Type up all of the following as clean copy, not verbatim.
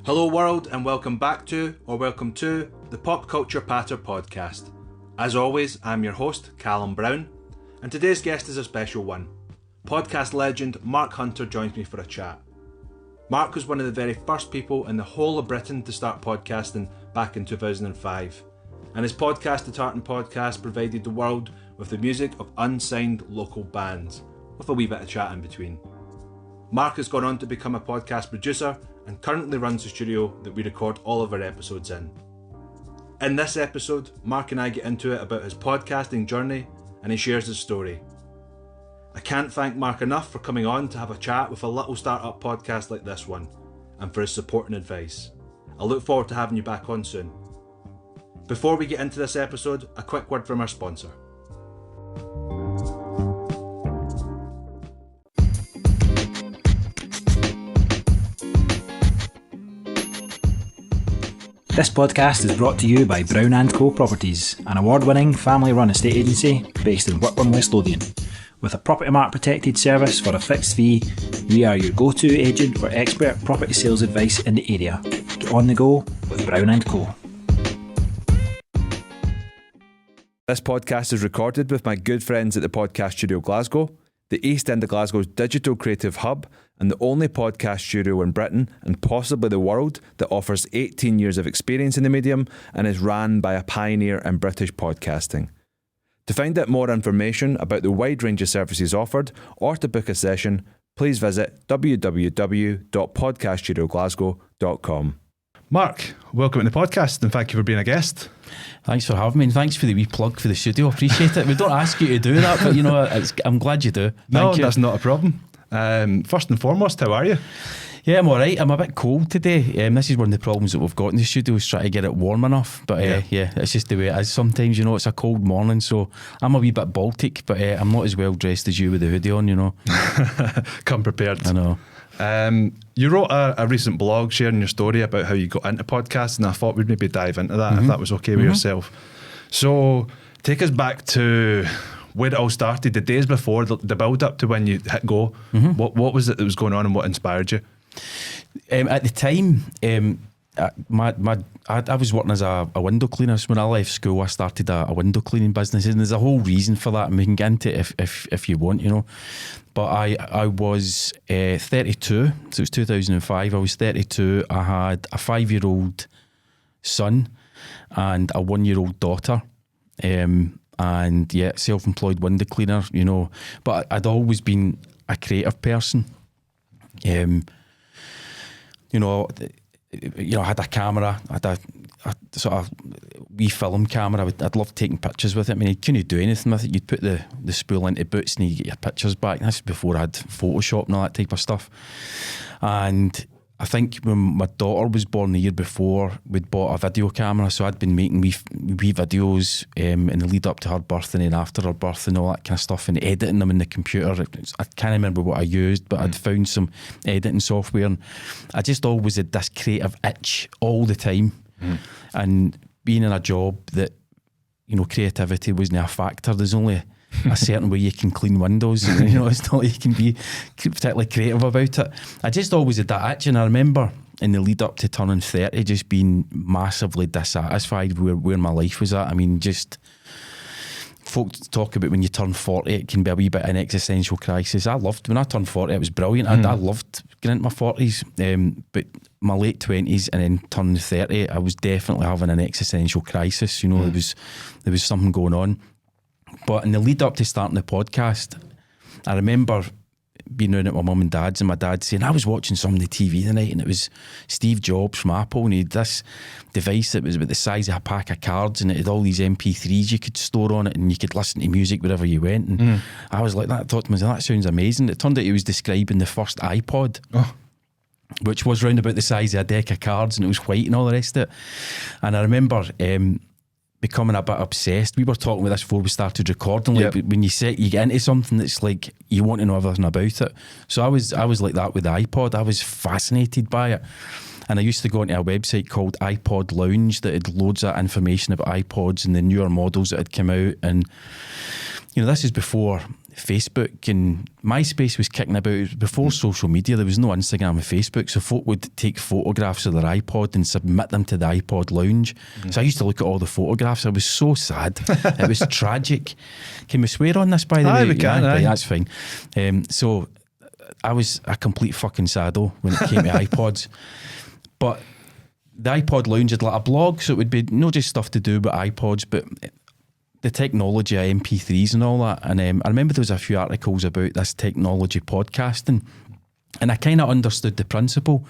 Hello world, and welcome back to, or welcome to, the Pop Culture Patter Podcast. As always, I'm your host, Callum Brown, and today's guest is a special one. Podcast legend Mark Hunter joins me for a chat. Mark was one of the very first people in the whole of Britain to start podcasting back in 2005, and his Podcast the Tartan Podcast provided the world with the music of unsigned local bands, with a wee bit of chat in between. Mark has gone on to become a podcast producer and currently runs the studio that we record all of our episodes in. In this episode, Mark and I get into it about his podcasting journey, and he shares his story. I can't thank Mark enough for coming on to have a chat with a little start-up podcast like this one, and for his support and advice. I look forward to having you back on soon. Before we get into this episode, a quick word from our sponsor. This podcast is brought to you by Brown & Co Properties, an award-winning family-run estate agency based in Whitburn, West Lothian. With a Property Mark protected service for a fixed fee, we are your go-to agent for expert property sales advice in the area. Get on the go with Brown & Co. This podcast is recorded with my good friends at the Podcast Studio Glasgow, the East End of Glasgow's digital creative hub, and the only podcast studio in Britain and possibly the world that offers 18 years of experience in the medium and is ran by a pioneer in British podcasting. To find out more information about the wide range of services offered or to book a session, please visit www.podcaststudioglasgow.com. Mark, welcome to the podcast and thank you for being a guest. Thanks for having me, and thanks for the wee plug for the studio. Appreciate it. We don't ask you to do that, but I'm glad you do. Thank you. That's not a problem. First and foremost, how are you? Yeah, I'm alright. I'm a bit cold today. This is one of the problems that we've got in the studio, is trying to get it warm enough. But yeah, it's just the way it is sometimes, it's a cold morning, so I'm a wee bit Baltic, but I'm not as well dressed as you with the hoodie on, Come prepared. I know. You wrote a recent blog sharing your story about how you got into podcasts, and I thought we'd maybe dive into that if that was okay with yourself. So take us back to where it all started, the days before, the build up to when you hit go. What was it that was going on and what inspired you? At the time, I was working as a window cleaner. So when I left school, I started a window cleaning business, and there's a whole reason for that, and we can get into it if you want, But I was 32, so it was 2005. I was 32. I had a 5-year-old son and a 1-year-old daughter. And yeah, self-employed window cleaner, But I'd always been a creative person. I had a camera, I had a sort of wee film camera. I'd love taking pictures with it. I mean, you couldn't do anything with it. You'd put the spool into boots and you get your pictures back. That's before I had Photoshop and all that type of stuff. And I think when my daughter was born the year before, we'd bought a video camera, so I'd been making wee videos in the lead up to her birth and then after her birth and all that kind of stuff, and editing them in the computer. I can't remember what I used, but I'd found some editing software, and I just always had this creative itch all the time. And being in a job that, creativity wasn't a factor. There's only a certain way you can clean windows, it's not like you can be particularly creative about it. I just always had that itch, and I remember in the lead up to turning 30 just being massively dissatisfied where my life was at. I mean, just folk talk about when you turn 40 it can be a wee bit of an existential crisis. When I turned 40 it was brilliant. I loved getting into my 40s, but my late 20s and then turning 30 I was definitely having an existential crisis. There was something going on. But in the lead up to starting the podcast, I remember being around at my mum and dad's, and my dad saying, I was watching some of the TV tonight, and it was Steve Jobs from Apple, and he had this device that was about the size of a pack of cards, and it had all these MP3s you could store on it, and you could listen to music wherever you went. And I was like, I thought to myself, that sounds amazing. It turned out he was describing the first iPod, which was round about the size of a deck of cards, and it was white and all the rest of it. And I remember becoming a bit obsessed. We were talking with this before we started recording. Like, when you get into something that's like you want to know everything about it. So I was like that with the iPod. I was fascinated by it, and I used to go onto a website called iPod Lounge that had loads of information about iPods and the newer models that had come out. And this is before Facebook and MySpace was kicking about. It was before social media. There was no Instagram or Facebook, so folk would take photographs of their iPod and submit them to the iPod Lounge. So I used to look at all the photographs. I was so sad. It was tragic. Can we swear on this, by the way? We can, right, that's fine. So I was a complete fucking sado when it came to iPods. But the iPod Lounge had like a blog, so it would be not just stuff to do with iPods, but the technology of MP3s and all that. And I remember there was a few articles about this technology podcasting, and I kind of understood the principle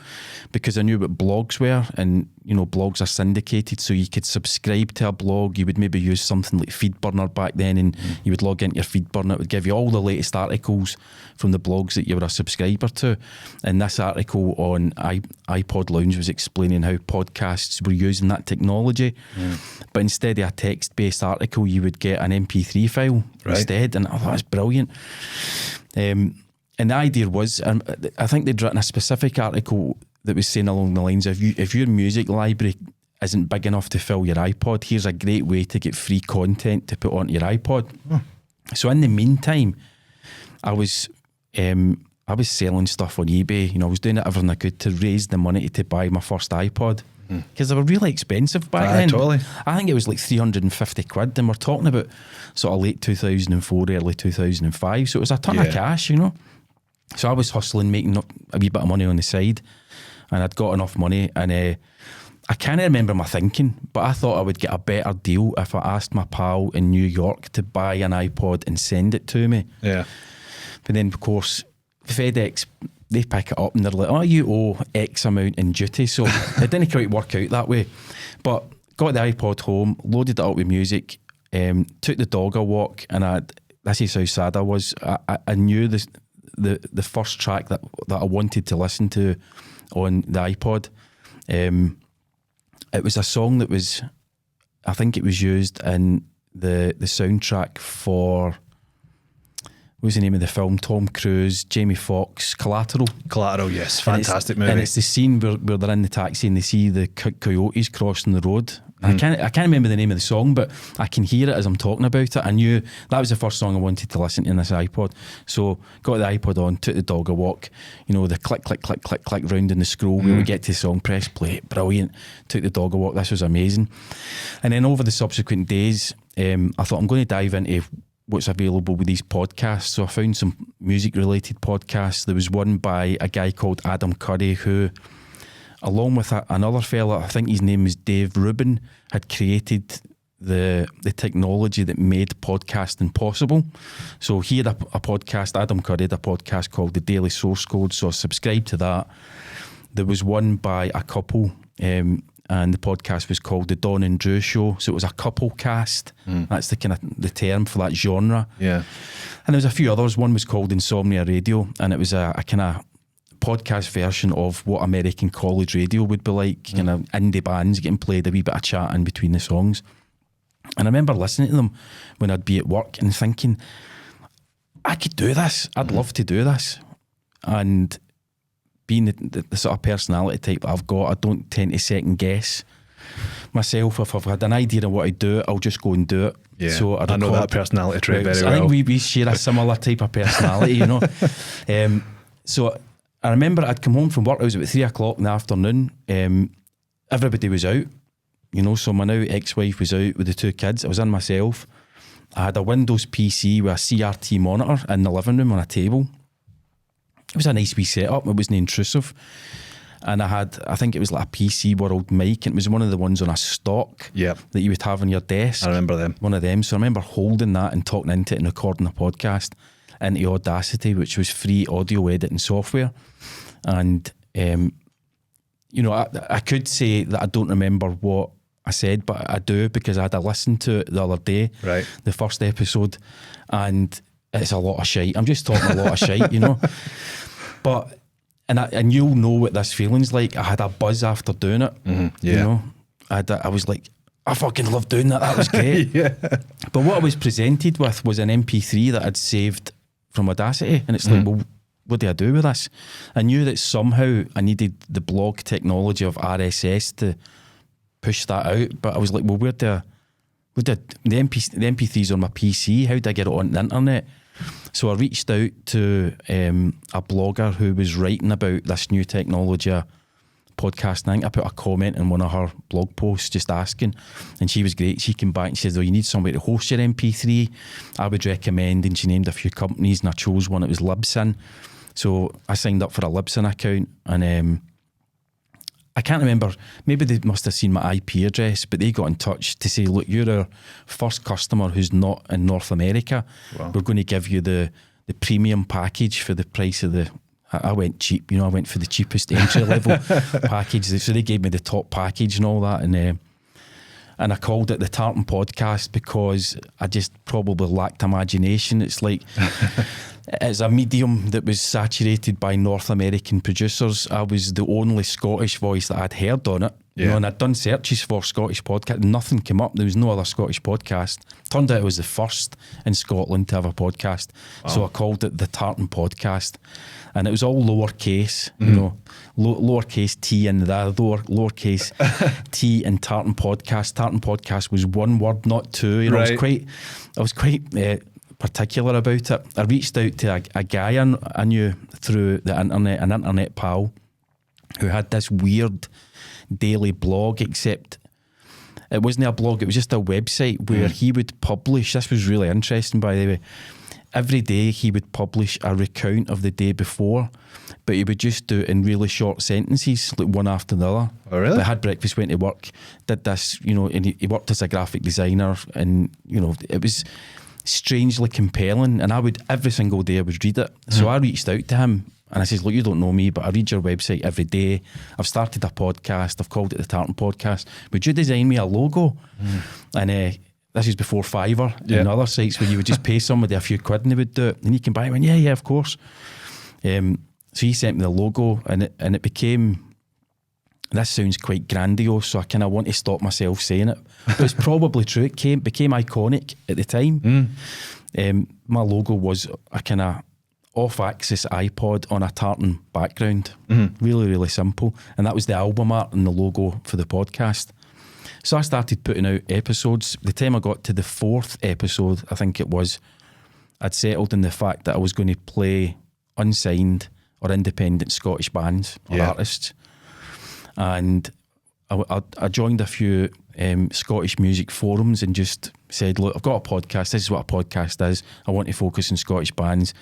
because I knew what blogs were, and you know, blogs are syndicated, so you could subscribe to a blog. You would maybe use something like Feedburner back then, and you would log into your Feedburner. It would give you all the latest articles from the blogs that you were a subscriber to. And this article on iPod Lounge was explaining how podcasts were using that technology, but instead of a text-based article, you would get an MP3 file instead, and I thought it was brilliant. And the idea was, I think they'd written a specific article that was saying along the lines of, if your music library isn't big enough to fill your iPod, here's a great way to get free content to put onto your iPod. So in the meantime, I was selling stuff on eBay. You know, I was doing everything I could to raise the money to buy my first iPod, because they were really expensive back then. Totally. I think it was like 350 quid, and we're talking about sort of late 2004, early 2005. So it was a ton of cash, you know. So I was hustling, making a wee bit of money on the side, and I'd got enough money, and I can't remember my thinking, but I thought I would get a better deal if I asked my pal in New York to buy an iPod and send it to me. Yeah. But then, of course, FedEx, they pick it up and they're like, oh, you owe X amount in duty. So it didn't quite work out that way. But got the iPod home, loaded it up with music, took the dog a walk, and this is how sad I was. I knew the first track that I wanted to listen to on the iPod. It was a song that was, I think it was used in the soundtrack for, what was the name of the film? Tom Cruise, Jamie Foxx, Collateral. Collateral, yes, fantastic movie. And it's the scene where they're in the taxi and they see the coyotes crossing the road. I can't remember the name of the song, but I can hear it as I'm talking about it. I knew that was the first song I wanted to listen to in this iPod. So got the iPod on, took the dog a walk, you know, the click, click, click, click, click round in the scroll. We would get to the song, press play, brilliant. Took the dog a walk, this was amazing. And then over the subsequent days, I thought I'm going to dive into what's available with these podcasts. So I found some music related podcasts. There was one by a guy called Adam Curry who, along with another fella, I think his name is Dave Rubin, had created the technology that made podcasting possible. So he had a podcast, Adam Curry had a podcast called The Daily Source Code, so I subscribed to that. There was one by a couple, and the podcast was called The Don and Drew Show, so it was a couple cast. That's the kind of the term for that genre. Yeah. And there was a few others. One was called Insomnia Radio, and it was a kind of podcast version of what American college radio would be like, kind of indie bands getting played, a wee bit of chat in between the songs. And I remember listening to them when I'd be at work and thinking, I could do this, I'd love to do this. And being the sort of personality type I've got, I don't tend to second guess myself. If I've had an idea of what I do, I'll just go and do it. Yeah, so I know that personality trait very so well. I think we share a similar type of personality, you know. So I remember I'd come home from work, it was about 3 o'clock in the afternoon. Everybody was out, you know, so my now ex-wife was out with the 2 kids. I was in myself. I had a Windows PC with a CRT monitor in the living room on a table. It was a nice wee setup, it wasn't intrusive. And I think it was like a PC World mic, and it was one of the ones on a stock that you would have on your desk. I remember them. One of them. So I remember holding that and talking into it and recording a podcast into Audacity, which was free audio editing software. And, you know, I could say that I don't remember what I said, but I do, because I had to listen to it the other day, the first episode, and it's a lot of shite. I'm just talking a lot of shite, you know. But, and you'll know what this feeling's like. I had a buzz after doing it, you know. I was like, I fucking love doing that. That was great. But what I was presented with was an MP3 that I'd saved from Audacity, and it's like, well, what do I do with this? I knew that somehow I needed the blog technology of RSS to push that out, but I was like, well, the MP3's on my PC, how do I get it on the internet? So I reached out to a blogger who was writing about this new technology, podcasting. I think I put a comment in one of her blog posts just asking, and she was great. She came back and said, "Oh, you need somebody to host your MP3. I would recommend," and she named a few companies, and I chose one. It was Libsyn. So I signed up for a Libsyn account, and I can't remember, maybe they must have seen my IP address, but they got in touch to say, "Look, you're our first customer who's not in North America. Wow. We're going to give you the premium package for the price of the..." I went cheap, I went for the cheapest entry level package. So they gave me the top package and all that, and I called it the Tartan Podcast because I just probably lacked imagination. It's like, it's a medium that was saturated by North American producers. I was the only Scottish voice that I'd heard on it. Yeah. And I'd done searches for Scottish podcast. Nothing came up. There was no other Scottish podcast. Turned out it was the first in Scotland to have a podcast. Wow. So I called it the Tartan Podcast. And it was all lowercase, lowercase T in the lowercase T in Tartan Podcast. Tartan Podcast was one word, not two. Right. I was quite particular about it. I reached out to a guy I knew through the internet, an internet pal, who had this weird daily blog, except it wasn't a blog, it was just a website where he would publish. This was really interesting, by the way. Every day he would publish a recount of the day before, but he would just do it in really short sentences, like one after the other. Oh, really? I had breakfast, went to work, did this, and he worked as a graphic designer, and it was strangely compelling, and I would, every single day I would read it. So I reached out to him and I says, "Look, you don't know me, but I read your website every day. I've started a podcast. I've called it the Tartan Podcast. Would you design me a logo?" And this is before Fiverr and other sites where you would just pay somebody a few quid and they would do it. And he came by and went, yeah, of course. So he sent me the logo, and it became, this sounds quite grandiose, so I kind of want to stop myself saying it, but it's probably true. It became iconic at the time. My logo was a kind of off-axis iPod on a tartan background. Really, really simple. And that was the album art and the logo for the podcast. So I started putting out episodes. The time I got to the 4th episode, I think it was, I'd settled in the fact that I was going to play unsigned or independent Scottish bands or artists. And I joined a few Scottish music forums and just said, "Look, I've got a podcast. This is what a podcast is. I want to focus on Scottish bands.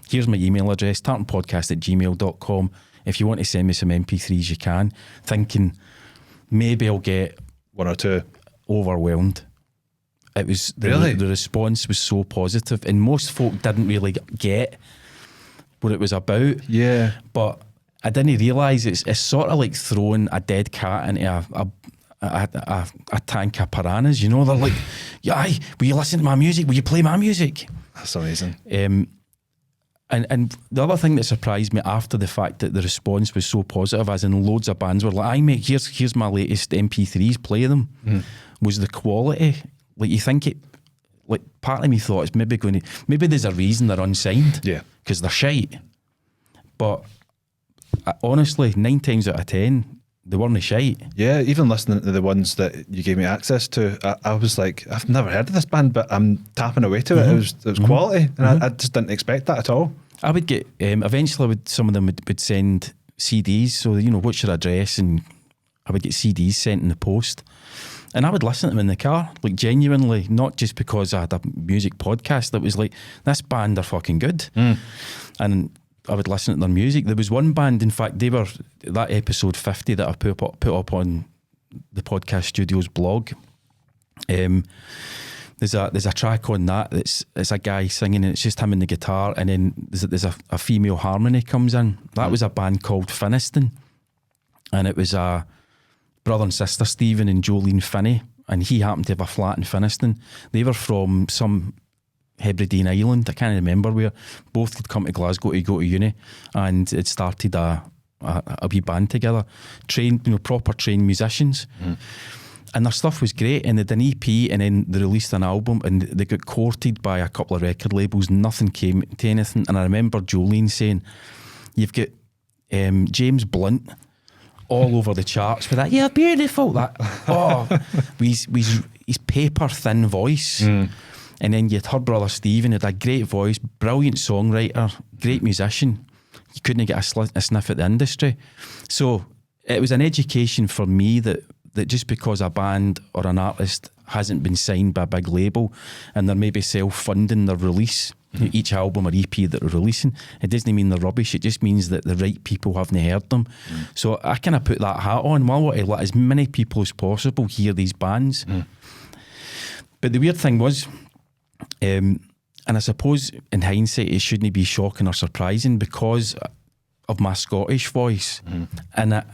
Here's my email address, tartanpodcast@gmail.com. If you want to send me some MP3s, you can." Thinking maybe I'll get one or two. Overwhelmed. It was the response was so positive, and most folk didn't really get what it was about. Yeah, but I didn't realise it's sort of like throwing a dead cat into a tank of piranhas. They're like, "Yeah, will you listen to my music? Will you play my music?" That's amazing. And the other thing that surprised me after the fact that the response was so positive, as in loads of bands were like, "Aye mate, here's my latest MP3s, play them," was the quality. Like, you think it, like, part of me thought it's maybe there's a reason they're unsigned. Yeah. Because they're shite. But honestly, 9 times out of 10, they weren't shite. Yeah, even listening to the ones that you gave me access to, I was like, I've never heard of this band, but I'm tapping away to it. It was quality, and I just didn't expect that at all. I would get, eventually some of them would send CDs, so, what's your address? And I would get CDs sent in the post. And I would listen to them in the car, like, genuinely, not just because I had a music podcast. It was like, this band are fucking good. And I would listen to their music. There was one band, in fact, they were, that episode 50 that I put up on the Podcast Studios blog. There's a track on that it's a guy singing, and it's just him and the guitar, and then there's a female harmony comes in. That was a band called Finiston, and it was a brother and sister, Stephen and Jolene Finney, and he happened to have a flat in Finiston. They were from some Hebridean island, I can't remember where. Both had come to Glasgow to go to uni, and it started a wee band together, trained, proper trained musicians. And their stuff was great, and they did an EP, and then they released an album, and they got courted by a couple of record labels. Nothing came to anything. And I remember Jolene saying, "You've got James Blunt all over the charts with that, yeah, beautiful, that, his paper thin voice." And then you had her brother Stephen, who had a great voice, brilliant songwriter, great musician. You couldn't get a sniff at the industry. So it was an education for me that just because a band or an artist hasn't been signed by a big label and they're maybe self-funding their release, each album or EP that they're releasing, it doesn't mean they're rubbish. It just means that the right people haven't heard them. So I kind of put that hat on. Well, I want to let as many people as possible hear these bands. But the weird thing was, and I suppose in hindsight it shouldn't be shocking or surprising because of my Scottish voice and a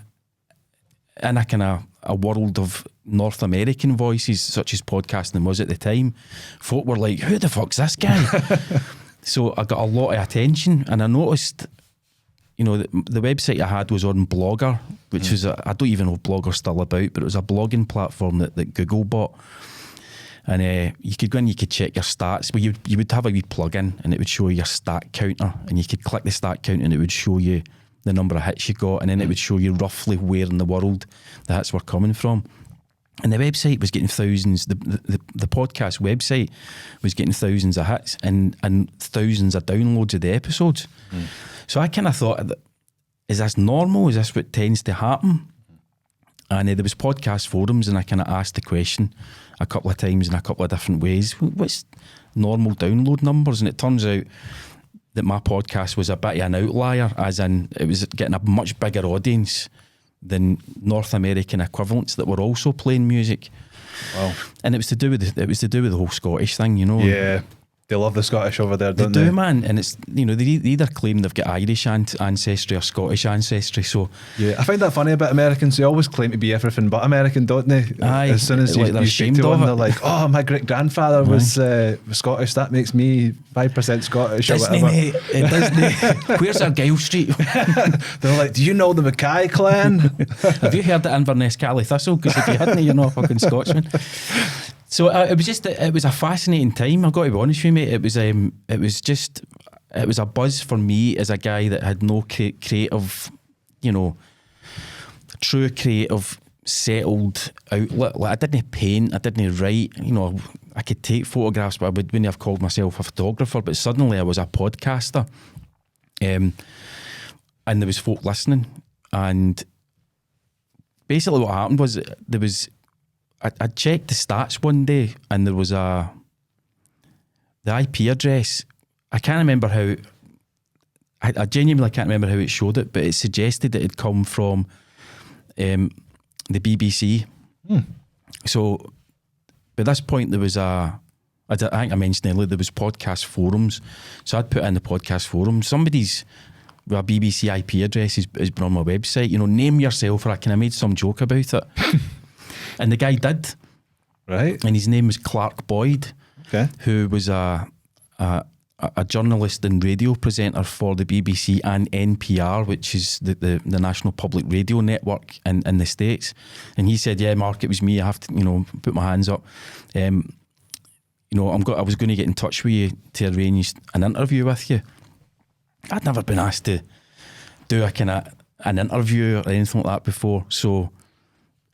kind of a world of North American voices such as podcasting was at the time. Folk were like, who the fuck's this guy? So I got a lot of attention, and I noticed, you know, the website I had was on Blogger, which was I don't even know if Blogger's still about, but it was a blogging platform that Google bought. And you could go in, you could check your stats. Well, you would have a wee plug-in and it would show you your stat counter, and you could click the stat count and it would show you the number of hits you got, and then it would show you roughly where in the world the hits were coming from. And the website was getting thousands, the podcast website was getting thousands of hits and thousands of downloads of the episodes. So I kind of thought, is this normal? Is this what tends to happen? And there was podcast forums, and I kind of asked the question a couple of times in a couple of different ways. What's normal download numbers? And it turns out that my podcast was a bit of an outlier, as in it was getting a much bigger audience than North American equivalents that were also playing music. Wow. And it was to do with the whole Scottish thing, you know. Yeah. They love the Scottish over there, don't they? They do, man. And it's, you know, they either claim they've got Irish ancestry or Scottish ancestry. So yeah, I find that funny about Americans. They always claim to be everything but American, don't they? Aye, as soon as you speak to one, they're like, oh, my great grandfather was Scottish, that makes me 5% Scottish or whatever. Mate, Disney. Where's Argyle Street? They're like, do you know the Mackay clan? Have you heard that Inverness Cally Thistle? Because if you hadn't, you're not a fucking Scotsman. So it was a fascinating time. I've got to be honest with you, mate. It was a buzz for me as a guy that had no creative, you know, true creative settled outlet. Like, I didn't paint, I didn't write. You know, I could take photographs, but I wouldn't have called myself a photographer. But suddenly I was a podcaster, and there was folk listening. And basically, what happened was I checked the stats one day, and there was the IP address. I can't remember how. I genuinely can't remember how it showed it, but it suggested that it'd come from the BBC. So, by this point, there was I think I mentioned earlier, there was podcast forums. So I'd put in the podcast forum. Somebody's with a BBC IP address has been on my website. You know, name yourself, or I kind of made some joke about it. And the guy did, right? And his name was Clark Boyd, who was a journalist and radio presenter for the BBC and NPR, which is the National Public Radio Network in the States. And he said, "Yeah, Mark, it was me. I have to, you know, put my hands up. You know, I was going to get in touch with you to arrange an interview with you." I'd never been asked to do a kind of an interview or anything like that before, so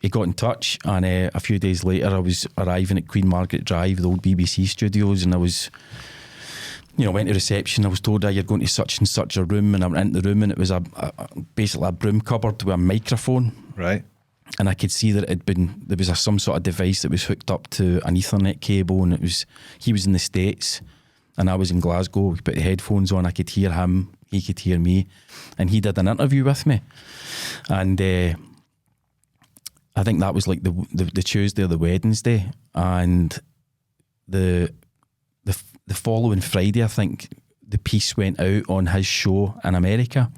he got in touch, and a few days later I was arriving at Queen Margaret Drive, the old BBC studios, and I was, you know, went to reception. I was told, you're going to such and such a room, and I went into the room, and it was basically a broom cupboard with a microphone. Right. And I could see that there was some sort of device that was hooked up to an Ethernet cable, and he was in the States and I was in Glasgow. We put the headphones on, I could hear him, he could hear me, and he did an interview with me. And I think that was like the Tuesday or the Wednesday, and the following Friday, I think the piece went out on his show in America.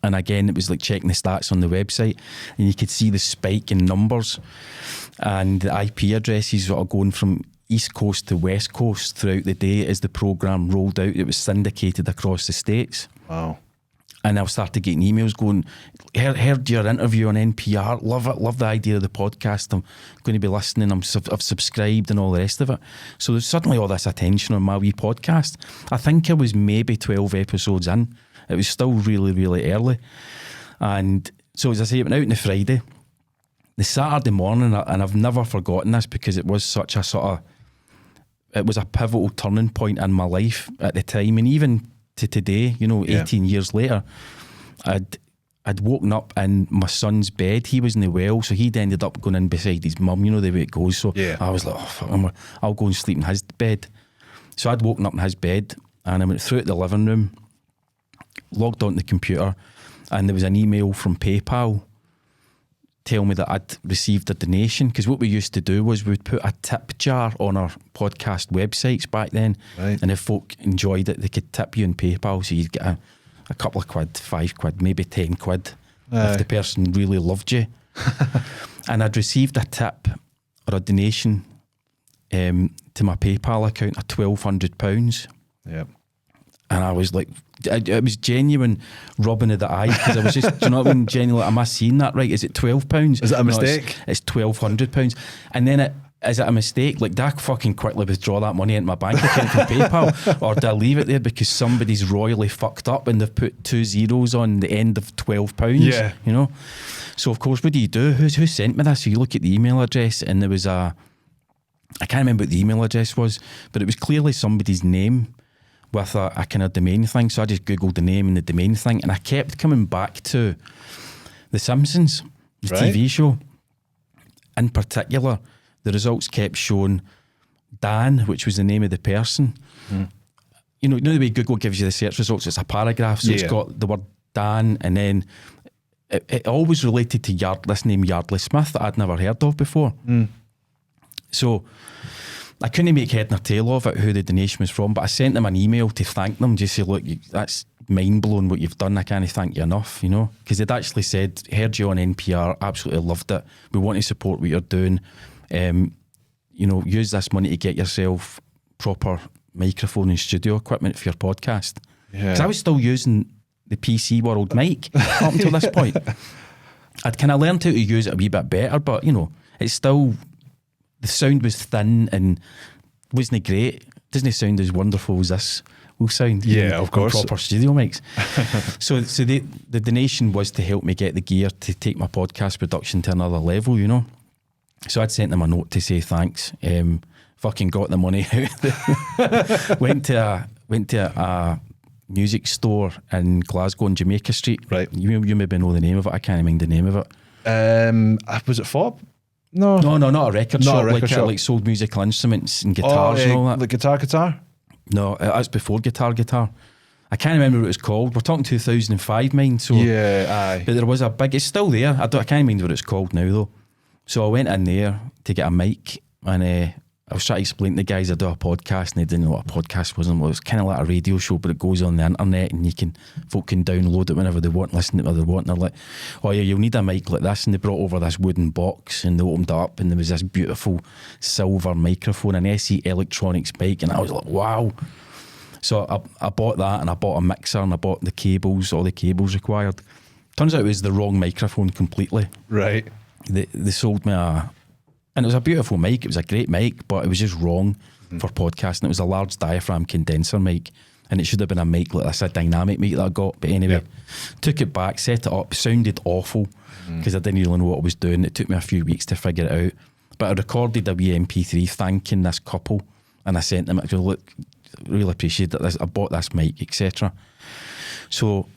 And again, it was like checking the stats on the website, and you could see the spike in numbers, and the IP addresses were going from East Coast to West Coast throughout the day as the programme rolled out. It was syndicated across the States. Wow. And I started getting emails going, heard your interview on NPR, love it, love the idea of the podcast, I'm going to be listening, I've subscribed and all the rest of it. So there's suddenly all this attention on my wee podcast. I think I was maybe 12 episodes in. It was still really, really early. And so as I say, it went out on the Friday. The Saturday morning, and I've never forgotten this because it was such a sort of, it was a pivotal turning point in my life at the time, and even to today, 18 years later, I'd woken up in my son's bed. He wasn't well, so he'd ended up going in beside his mum, the way it goes. So I was like, oh, fuck, I'll go and sleep in his bed. So I'd woken up in his bed, and I went through to the living room, logged onto the computer, and there was an email from PayPal telling me that I'd received a donation, because what we used to do was we'd put a tip jar on our podcast websites back then, and if folk enjoyed it, they could tip you in PayPal, so you'd get a couple of quid, 5 quid, maybe 10 quid if the person really loved you. And I'd received a tip or a donation to my PayPal account of £1,200. Yep. And I was like, it was genuine rubbing of the eye, because I was just, do you know what I mean? Genuinely, am I seeing that right? Is it £12? Is it a mistake? It's £1,200. And then is it a mistake? Like, do I fucking quickly withdraw that money into my bank account from PayPal? Or do I leave it there because somebody's royally fucked up and they've put 2 zeros on the end of £12? Yeah. So, of course, what do you do? Who sent me this? So you look at the email address, and there was I can't remember what the email address was, but it was clearly somebody's name with a kind of domain thing. So I just Googled the name and the domain thing, and I kept coming back to The Simpsons, the TV show. In particular, the results kept showing Dan, which was the name of the person. You know the way Google gives you the search results, it's a paragraph, so it's got the word Dan, and then it always related to this name Yardley Smith that I'd never heard of before. So I couldn't make head nor tail of it, who the donation was from, but I sent them an email to thank them, just say, look, that's mind-blowing what you've done, I can't thank you enough, because they'd actually said, heard you on NPR, absolutely loved it, we want to support what you're doing, use this money to get yourself proper microphone and studio equipment for your podcast. Because I was still using the PC World mic up until this point. I'd kind of learned how to use it a wee bit better, but it's still, the sound was thin and wasn't great. Doesn't sound as wonderful as this will sound. Of course. Proper studio mics. So the donation was to help me get the gear to take my podcast production to another level, So I'd sent them a note to say thanks. Fucking got the money out. went to a music store in Glasgow on Jamaica Street. Right. You maybe know the name of it. I can't remember the name of it. Was it Fob? No, not a record shop. Shop. Like sold musical instruments and guitars and all that. Like guitar? No, that's before guitar. I can't remember what it was called. We're talking 2005, mine. So aye. But there was a big. It's still there. I can't remember what it's called now though. So I went in there to get a mic, and I was trying to explain to the guys I do a podcast, and they didn't know what a podcast was. And it was kind of like a radio show, but it goes on the internet, and folk can download it whenever they want, listen to it whenever they want. And they're like, oh yeah, you'll need a mic like this. And they brought over this wooden box, and they opened it up, and there was this beautiful silver microphone, an SE Electronics mic, and I was like, wow. So I bought that, and I bought a mixer, and I bought the cables, all the cables required. Turns out it was the wrong microphone completely. Right. They sold me and it was a beautiful mic, it was a great mic, but it was just wrong for podcasting. It was a large diaphragm condenser mic, and it should have been a mic like this, a dynamic mic that I got. But anyway, took it back, set it up, sounded awful because I didn't really know what I was doing. It took me a few weeks to figure it out, but I recorded a wee MP3 thanking this couple, and I sent them. I go, look, really appreciate that. I bought this mic, etc. So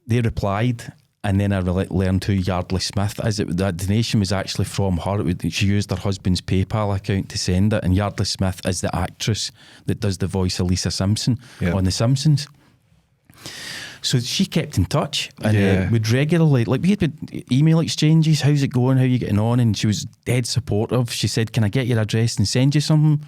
they replied. And then I learned who Yardley Smith is. That donation was actually from her. She used her husband's PayPal account to send it. And Yardley Smith is the actress that does the voice of Lisa Simpson on The Simpsons. So she kept in touch, and we'd regularly, we had email exchanges. How's it going? How are you getting on? And she was dead supportive. She said, "Can I get your address and send you something?"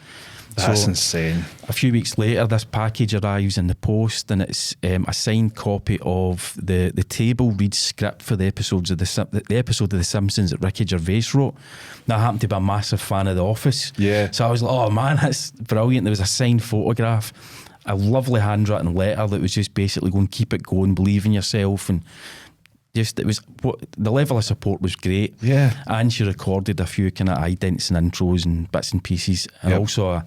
That's insane. A few weeks later, this package arrives in the post, and it's a signed copy of the table read script for the episodes of the episode of The Simpsons that Ricky Gervais wrote. Now, I happen to be a massive fan of The Office. Yeah. So I was like, oh man, that's brilliant. There was a signed photograph, a lovely handwritten letter that was just basically going, keep it going, believe in yourself, and just the level of support was great. Yeah. And she recorded a few kind of idents and intros and bits and pieces, and also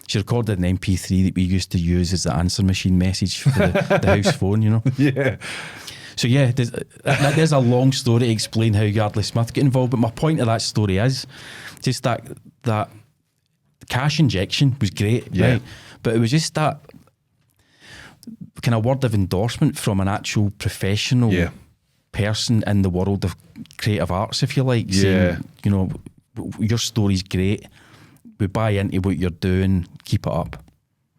she recorded an MP3 that we used to use as the answer machine message for the house phone, Yeah. So yeah, there's a long story to explain how Yardley Smith got involved, but my point of that story is just that cash injection was great, right? But it was just that kind of word of endorsement from an actual professional person in the world of creative arts, if you like, saying, you know, your story's great, we buy into what you're doing, keep it up.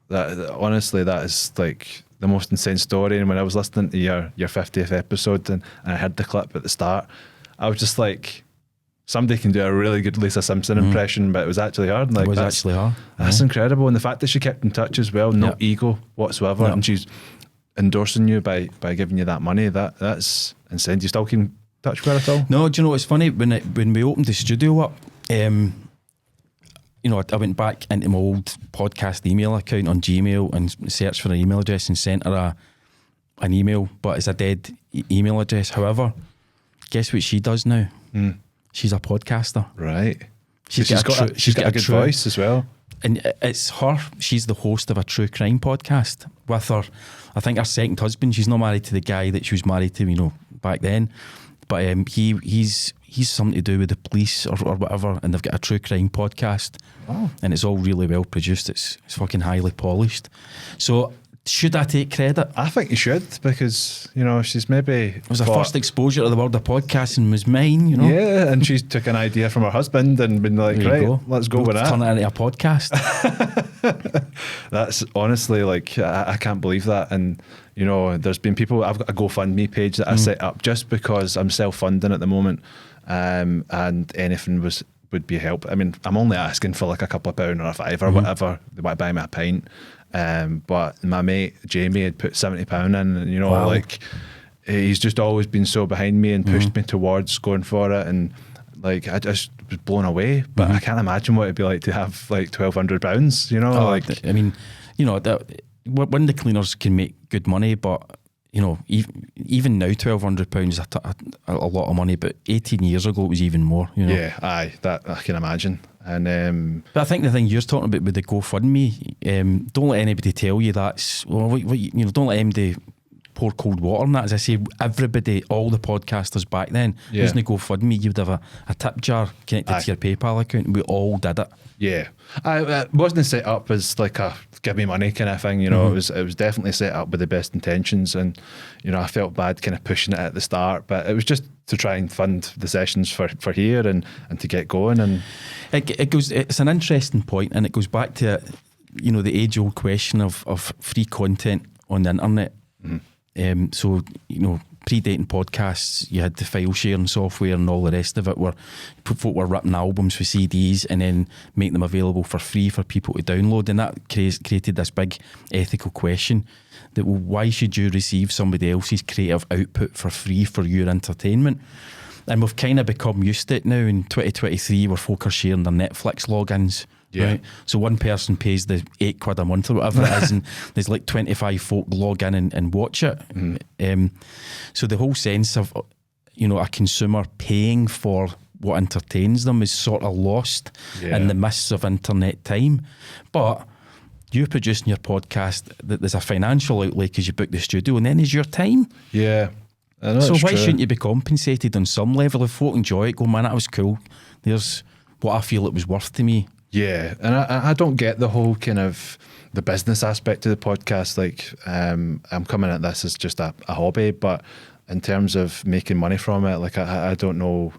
That honestly, that is like the most insane story. And when I was listening to your 50th episode and I heard the clip at the start, I was just like, somebody can do a really good Lisa Simpson impression, but it was actually her. Like, it was actually her. That's incredible. And the fact that she kept in touch as well, no ego whatsoever, and she's endorsing you by giving you that money, that's insane. Do you still keep in touch with her at all? No, do you know what's funny? When we opened the studio up, you know, I went back into my old podcast email account on Gmail and searched for an email address and sent her an email, but it's a dead email address. However, guess what she does now? She's a podcaster. Right. She's got a good voice as well. And it's her. She's the host of a true crime podcast with her, I think, her second husband. She's not married to the guy that she was married to, you know, back then. But he's something to do with the police or whatever, and they've got a true crime podcast. Wow. And it's all really well produced. It's fucking highly polished. So should I take credit? I think you should, because, you know, she's maybe... It was her first exposure to the world of podcasting was mine, you know? Yeah, and she took an idea from her husband and been like, right, let's go with that. Turn it into a podcast. That's honestly, like, I can't believe that. And, you know, there's been people, I've got a GoFundMe page that I set up just because I'm self-funding at the moment, and anything would be help. I mean, I'm only asking for like a couple of £1 or a £5 or whatever. They might buy me a pint. But my mate Jamie had put £70 in, and, you know, like, he's just always been so behind me and pushed me towards going for it, and like I just was blown away. But I can't imagine what it'd be like to have like £1,200, you know. Like, I mean, you know, window cleaners can make good money, but, you know, even now £1,200 is a lot of money, but 18 years ago it was even more, you know. Yeah, that I can imagine. And but I think the thing you're talking about with the GoFundMe, don't let anybody tell you that's, well, you know, don't let anybody pour cold water on that. As I say, everybody, all the podcasters back then, using the GoFundMe, you would have a tip jar connected to your PayPal account, and we all did it. Yeah, I wasn't set up as like a give me money kind of thing, you know. It was definitely set up with the best intentions, and, you know, I felt bad kind of pushing it at the start, but it was just to try and fund the sessions for here and to get going. And it's an interesting point, and it goes back to, you know, the age old question of free content on the internet. So, you know, predating podcasts, you had the file sharing software and all the rest of it, where folk were ripping albums for CDs and then making them available for free for people to download, and that created this big ethical question that, well, why should you receive somebody else's creative output for free for your entertainment? And we've kind of become used to it now in 2023, where folk are sharing their Netflix logins. Right? So one person pays the £8 a month or whatever it is, and there's like 25 folk log in and watch it. So the whole sense of, you know, a consumer paying for what entertains them is sort of lost in the mists of internet time. But you producing your podcast, there's a financial outlay because you book the studio, and then there's your time. Yeah. I know, so why true. shouldn't you be compensated on some level? If folk enjoy it, go, man, that was cool. There's what I feel it was worth to me. Yeah, and I don't get the whole kind of the business aspect of the podcast. Like, I'm coming at this as just a hobby, but in terms of making money from it, like, I don't know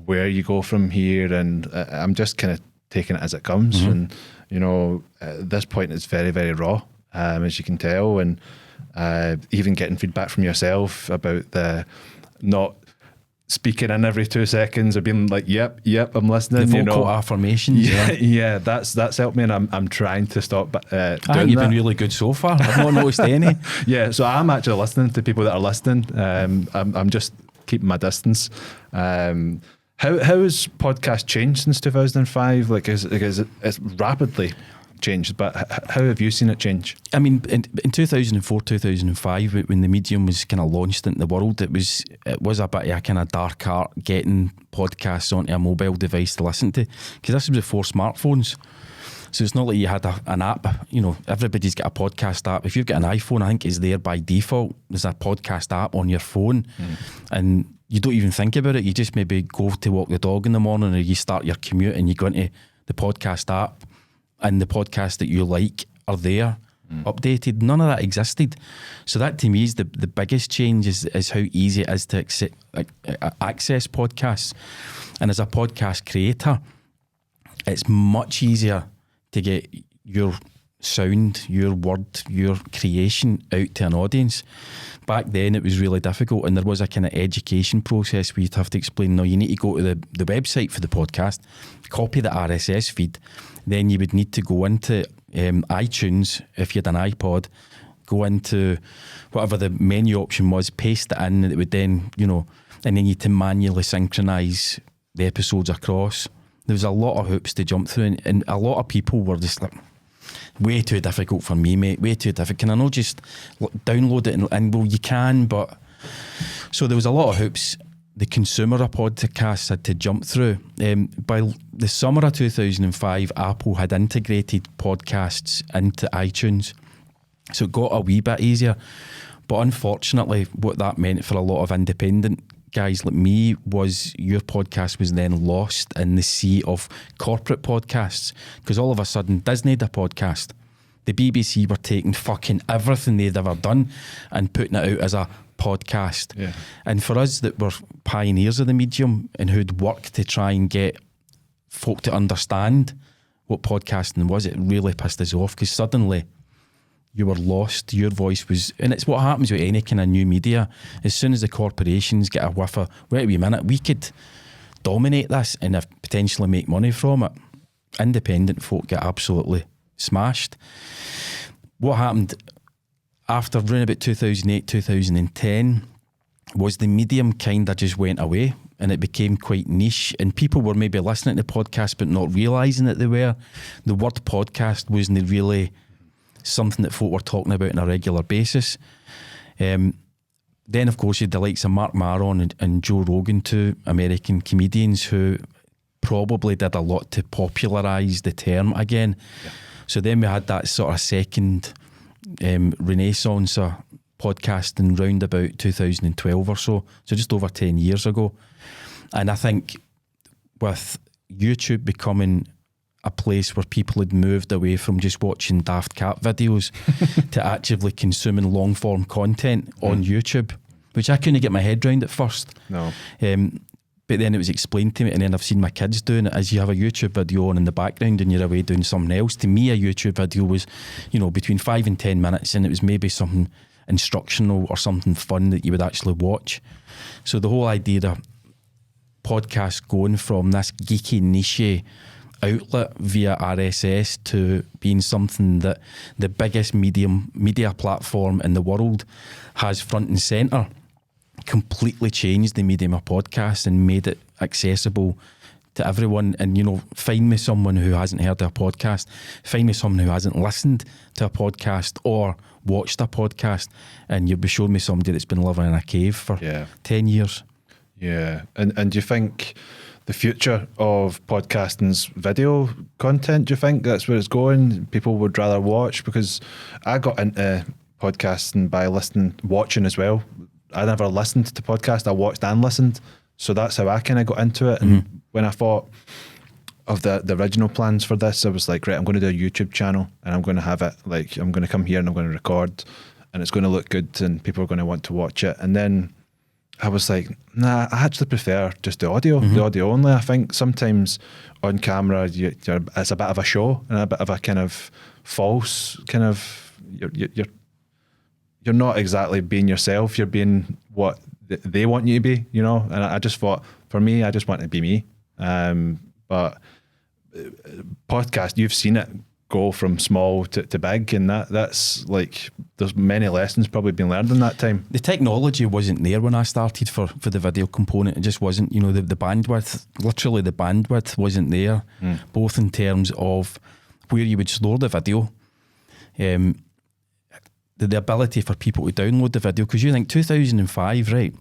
where you go from here, and I'm just kind of taking it as it comes. And, you know, at this point it's very, very raw, as you can tell, and even getting feedback from yourself about the not speaking in every 2 seconds or being like, yep, I'm listening. The vocal, you know, affirmations. Yeah, that's helped me, and I'm trying to stop doing I think you've been really good so far. I've not noticed any. Yeah, so I'm actually listening to people that are listening. I'm just keeping my distance. How has podcast changed since 2005? Like, it's rapidly changed, but how have you seen it change? I mean, in 2004, 2005, when the medium was kind of launched into the world, it was a bit of a kind of dark art getting podcasts onto a mobile device to listen to, because this was before smartphones. So it's not like you had an app. You know, everybody's got a podcast app. If you've got an iPhone, I think it's there by default. There's a podcast app on your phone, and you don't even think about it. You just maybe go to walk the dog in the morning, or you start your commute and you go into the podcast app, and the podcasts that you like are there, updated. None of that existed. So that to me is the biggest change is how easy it is to access podcasts. And as a podcast creator, it's much easier to get your sound, your word, your creation out to an audience. Back then it was really difficult, and there was a kind of education process where you'd have to explain, no, you need to go to the website for the podcast, copy the RSS feed, then you would need to go into iTunes, if you had an iPod, go into whatever the menu option was, paste it in, and it would then, and then you had to manually synchronise the episodes across. There was a lot of hoops to jump through, and a lot of people were just like, way too difficult for me, mate, way too difficult. Can I not just download it? And well, you can, but... So there was a lot of hoops the consumer of podcasts had to jump through. By the summer of 2005, Apple had integrated podcasts into iTunes. So it got a wee bit easier. But unfortunately, what that meant for a lot of independent guys like me was your podcast was then lost in the sea of corporate podcasts, because all of a sudden Disney had a podcast. The BBC were taking fucking everything they'd ever done and putting it out as a podcast. Yeah. And for us that were pioneers of the medium and who'd worked to try and get folk to understand what podcasting was, it really pissed us off, because suddenly you were lost. Your voice was, and it's what happens with any kind of new media. As soon as the corporations get a whiff of, wait a minute, we could dominate this and potentially make money from it, independent folk get absolutely smashed. What happened after around about 2008, 2010 was the medium kind of just went away and it became quite niche, and people were maybe listening to podcasts but not realising that they were. The word podcast wasn't really something that folk were talking about on a regular basis. Then of course you had the likes of Mark Maron and Joe Rogan, two American comedians who probably did a lot to popularise the term again. Yeah. So then we had that sort of second renaissance of podcasting round about 2012 or so just over 10 years ago. And I think with YouTube becoming a place where people had moved away from just watching daft cat videos to actively consuming long form content on YouTube, which I couldn't get my head around at first. No. But then it was explained to me, and then I've seen my kids doing it, as you have a YouTube video on in the background and you're away doing something else. To me, a YouTube video was, between 5 and 10 minutes, and it was maybe something instructional or something fun that you would actually watch. So the whole idea of podcasts going from this geeky niche outlet via RSS to being something that the biggest media platform in the world has front and centre completely changed the medium of podcasts and made it accessible to everyone. And find me someone who hasn't heard of a podcast, find me someone who hasn't listened to a podcast or watched a podcast, and you'll be showing me somebody that's been living in a cave for 10 years. Yeah. And do you think the future of podcasting's video content, do you think that's where it's going? People would rather watch? Because I got into podcasting by watching as well. I never listened to podcasts, I watched and listened. So that's how I kind of got into it. And when I thought of the original plans for this, I was like, right, I'm going to do a YouTube channel and I'm going to have it, like, I'm going to come here and I'm going to record and it's going to look good and people are going to want to watch it. And then I was like, nah, I actually prefer just the audio only. I think sometimes on camera, it's a bit of a show and a bit of a kind of false kind of, you're not exactly being yourself. You're being what they want you to be, And I just thought, for me, I just want to be me. But podcast, you've seen it go from small to big, and that's like, there's many lessons probably been learned in that time. The technology wasn't there when I started for the video component. It just wasn't, the bandwidth, literally the bandwidth wasn't there, both in terms of where you would store the video, the ability for people to download the video, because you think 2005, right?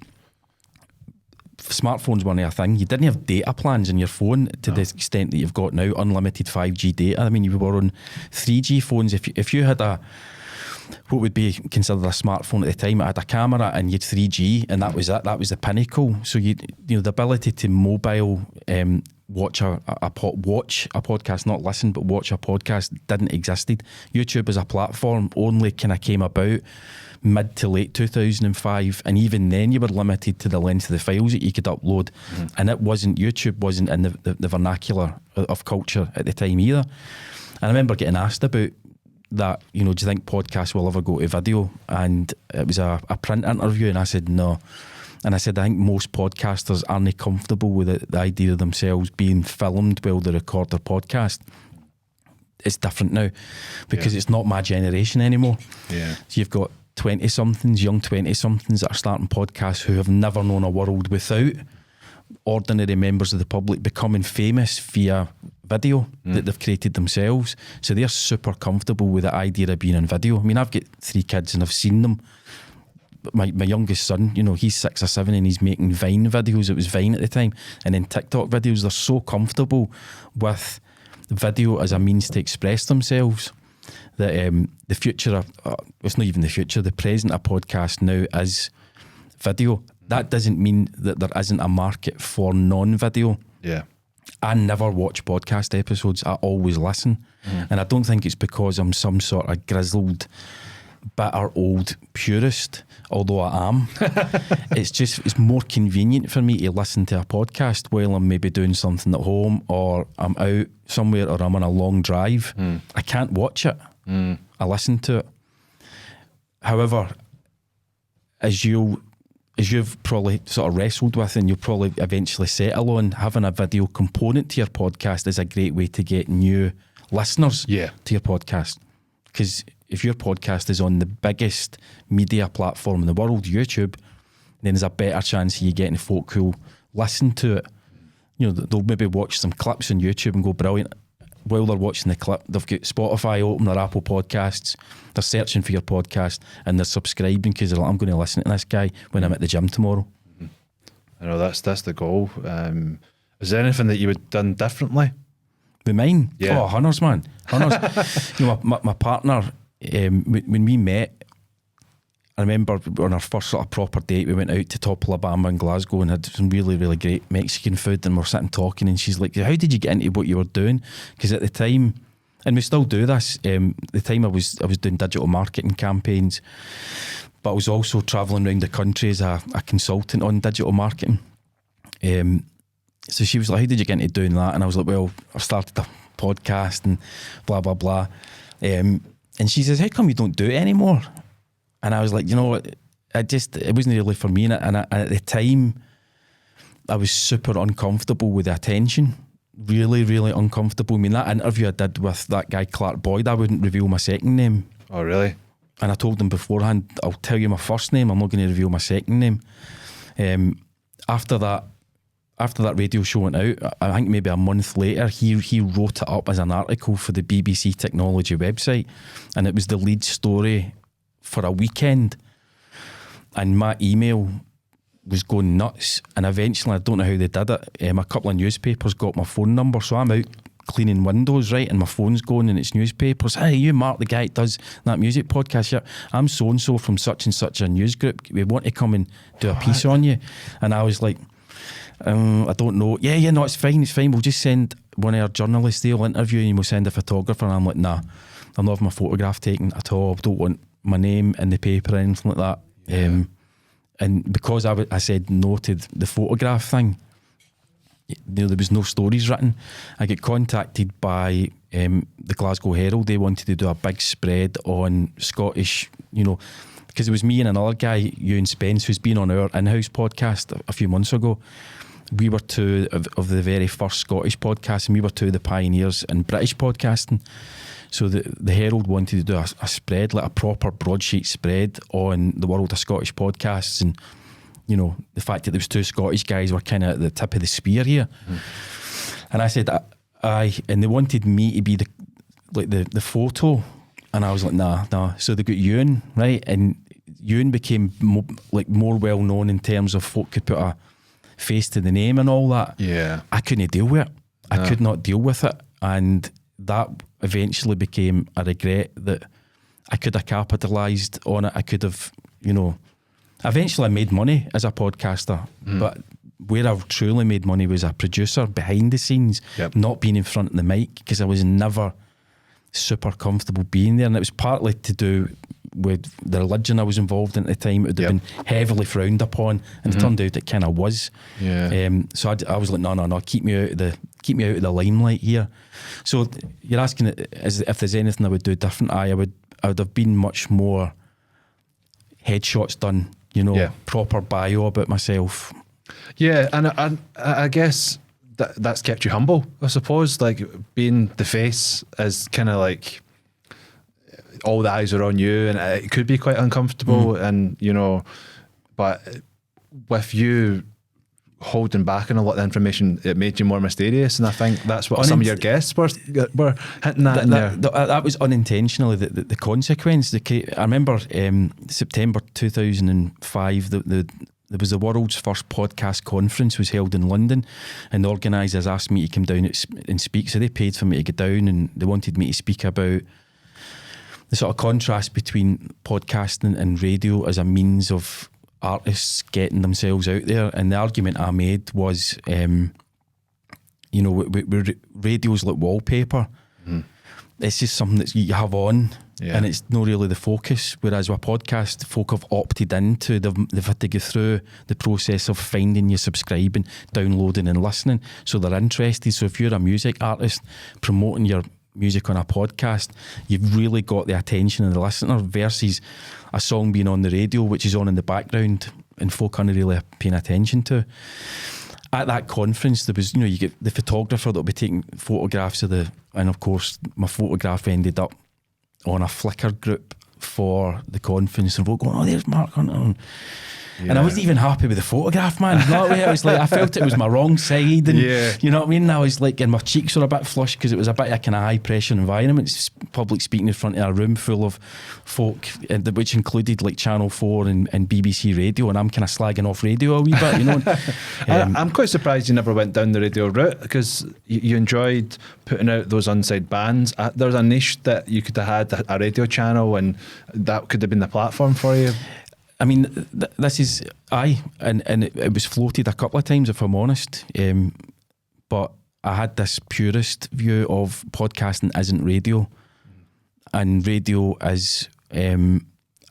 Smartphones weren't a thing. You didn't have data plans in your phone to the extent that you've got now, unlimited 5G data. I mean, you were on 3G phones. If you had what would be considered a smartphone at the time, it had a camera and you had 3G, and that was it. That was the pinnacle. So the ability to mobile watch a podcast, not listen, but watch a podcast didn't existed. YouTube as a platform only kind of came about mid to late 2005, and even then you were limited to the length of the files that you could upload, and YouTube wasn't in the vernacular of culture at the time either. And I remember getting asked about that, do you think podcasts will ever go to video? And it was a print interview, and I said no. And I said, I think most podcasters aren't comfortable with the idea of themselves being filmed while they record their podcast. It's different now because it's not my generation anymore. Yeah. So you've got 20-somethings, young 20-somethings that are starting podcasts who have never known a world without ordinary members of the public becoming famous via video that they've created themselves. So they're super comfortable with the idea of being on video. I mean, I've got 3 kids and I've seen them. My youngest son, he's 6 or 7 and he's making Vine videos. It was Vine at the time. And then TikTok videos. They're so comfortable with video as a means to express themselves that the future, it's not even the future, the present of podcast now is video. That doesn't mean that there isn't a market for non-video. Yeah. I never watch podcast episodes. I always listen. And I don't think it's because I'm some sort of grizzled, bitter old purist, although I am. It's more convenient for me to listen to a podcast while I'm maybe doing something at home, or I'm out somewhere, or I'm on a long drive. I can't watch it. I listen to it. However, as you've probably sort of wrestled with, and you'll probably eventually settle on, having a video component to your podcast is a great way to get new listeners to your podcast. Because if your podcast is on the biggest media platform in the world, YouTube, then there's a better chance of you getting folk who'll listen to it. They'll maybe watch some clips on YouTube and go, brilliant. While they're watching the clip, they've got Spotify open, their Apple Podcasts, they're searching for your podcast, and they're subscribing because they're like, I'm going to listen to this guy when I'm at the gym tomorrow. I know that's the goal. Is there anything that you would have done differently? With mine? Yeah. Oh, hunters, man. Hunters. My partner, when we met, I remember on our first sort of proper date, we went out to Top Alabama in Glasgow and had some really, really great Mexican food, and we're sitting talking, and she's like, how did you get into what you were doing? Because at the time, and we still do this, the time I was doing digital marketing campaigns, but I was also travelling around the country as a consultant on digital marketing. So she was like, how did you get into doing that? And I was like, well, I've started a podcast and blah, blah, blah. And she says, how come you don't do it anymore? And I was like, it wasn't really for me. And at the time, I was super uncomfortable with the attention. Really, really uncomfortable. I mean, that interview I did with that guy, Clark Boyd, I wouldn't reveal my second name. Oh, really? And I told him beforehand, I'll tell you my first name, I'm not going to reveal my second name. After that radio show went out, I think maybe a month later, he wrote it up as an article for the BBC Technology website, and it was the lead story for a weekend, and my email was going nuts. And eventually, I don't know how they did it, a couple of newspapers got my phone number, so I'm out cleaning windows, right, and my phone's going and it's newspapers. Hey, you Mark, the guy that does that music podcast? Yeah, I'm so-and-so from such and such a news group, we want to come and do a piece on you. And I was like, I don't know. Yeah, no, it's fine, we'll just send one of our journalists, they'll interview you and we'll send a photographer. And I'm like, nah, I'm not having my photograph taken at all. I don't want my name in the paper or anything like that. Yeah. And because I said no to the photograph thing, there was no stories written. I get contacted by the Glasgow Herald. They wanted to do a big spread on Scottish, because it was me and another guy, Ewan Spence, who's been on our in-house podcast a few months ago. We were two of the very first Scottish podcasts, and we were two of the pioneers in British podcasting. So the Herald wanted to do a spread, like a proper broadsheet spread on the world of Scottish podcasts, and the fact that there was two Scottish guys were kind of at the tip of the spear here. And I said, and they wanted me to be the photo, and I was like, nah. So they got Ewan, right, and Ewan became more well known in terms of folk could put a face to the name and all that. Yeah, I couldn't deal with it. I could not deal with it, and that eventually became a regret that I could have capitalised on it. I could have, eventually I made money as a podcaster, but where I truly made money was a producer behind the scenes, not being in front of the mic, because I was never super comfortable being there. And it was partly to do with the religion I was involved in at the time. It would have been heavily frowned upon, and it turned out it kind of was. So I was like, no, keep me out of the limelight here. So you're asking if there's anything I would do different. I would have been much more headshots done, proper bio about myself. Yeah, and I guess that's kept you humble, I suppose. Like, being the face is kind of like all the eyes are on you, and it could be quite uncomfortable. And but with you holding back on a lot of the information, it made you more mysterious, and I think that's what some of your guests were hinting at. That was unintentionally the consequence. I remember September 2005, there was the world's first podcast conference was held in London, and the organisers asked me to come down and speak. So they paid for me to get down, and they wanted me to speak about the sort of contrast between podcasting and radio as a means of artists getting themselves out there. And the argument I made was, radio's like wallpaper. It's just something that you have on, and it's not really the focus. Whereas with a podcast, folk have opted into, they've had to go through the process of finding you, subscribing, downloading and listening. So they're interested. So if you're a music artist promoting your music on a podcast, you've really got the attention of the listener, versus a song being on the radio, which is on in the background and folk aren't really paying attention to. At that conference, there was, you get the photographer that'll be taking photographs and of course my photograph ended up on a Flickr group for the conference, and folk going, oh, there's Mark Hunter. And I wasn't even happy with the photograph, man. I was like, I felt it was my wrong side, and you know what I mean. I was like, and my cheeks were a bit flushed because it was a bit of a kind of high pressure environment, public speaking in front of a room full of folk, which included like Channel 4 and BBC Radio, and I'm kind of slagging off radio a wee bit, I'm quite surprised you never went down the radio route, because you enjoyed putting out those unsigned bands. There's a niche that you could have had a radio channel, and that could have been the platform for you. I mean, this is and it was floated a couple of times, if I'm honest. But I had this purist view of podcasting isn't radio, and radio is. I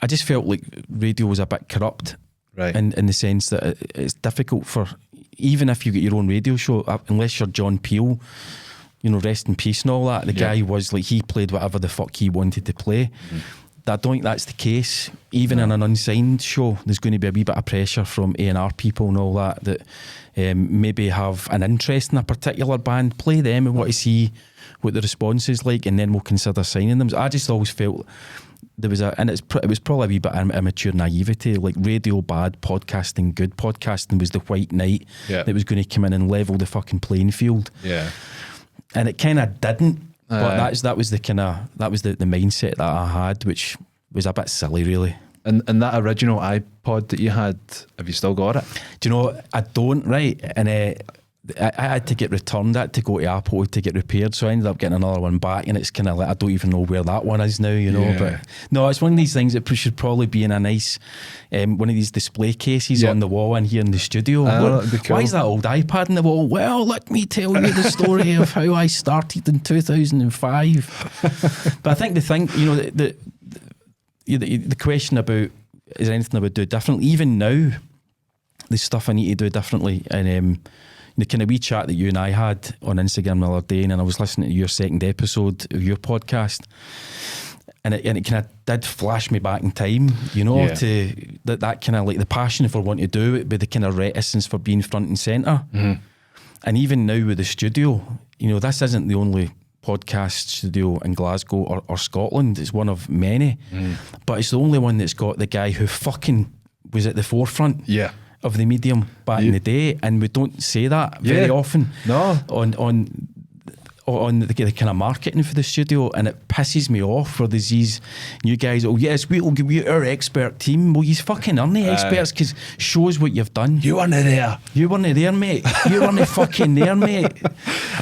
just felt like radio was a bit corrupt, right? In the sense that it's difficult for, even if you get your own radio show, unless you're John Peel, rest in peace and all that. The guy was like, he played whatever the fuck he wanted to play. I don't think that's the case. Even in an unsigned show, there's going to be a wee bit of pressure from A&R people and all that maybe have an interest in a particular band, play them and want to see what the response is like, and then we'll consider signing them. So I just always felt there was it was probably a wee bit of immature naivety, like radio bad, podcasting good. Podcasting was the white knight that was going to come in and level the fucking playing field. And it kind of didn't. But that was the mindset that I had, which was a bit silly, really. And that original iPod that you had, have you still got it? Do you know, I don't, right? And I had to get returned. I had to go to Apple to get repaired, so I ended up getting another one back, and it's kind of like, I don't even know where that one is now, but no, it's one of these things that should probably be in a nice one of these display cases on the wall in here in the studio. Cool. Why is that old iPad in the wall? Well, let me tell you the story of how I started in 2005. But I think the thing, the question about, is there anything I would do differently? Even now, there's stuff I need to do differently, and the kind of wee chat that you and I had on Instagram the other day, and I was listening to your second episode of your podcast, and it kind of did flash me back in time, to that kind of like the passion for wanting to do it, but the kind of reticence for being front and centre. And even now with the studio, this isn't the only podcast studio in Glasgow or Scotland. It's one of many, but it's the only one that's got the guy who fucking was at the forefront of the medium back in the day, and we don't say that very often. No, on the kind of marketing for the studio, and it pisses me off where there's these new guys. Oh yes, we'll give you our expert team. Well, you fucking aren't the experts, because shows what you've done. You weren't there, mate. You weren't fucking there, mate.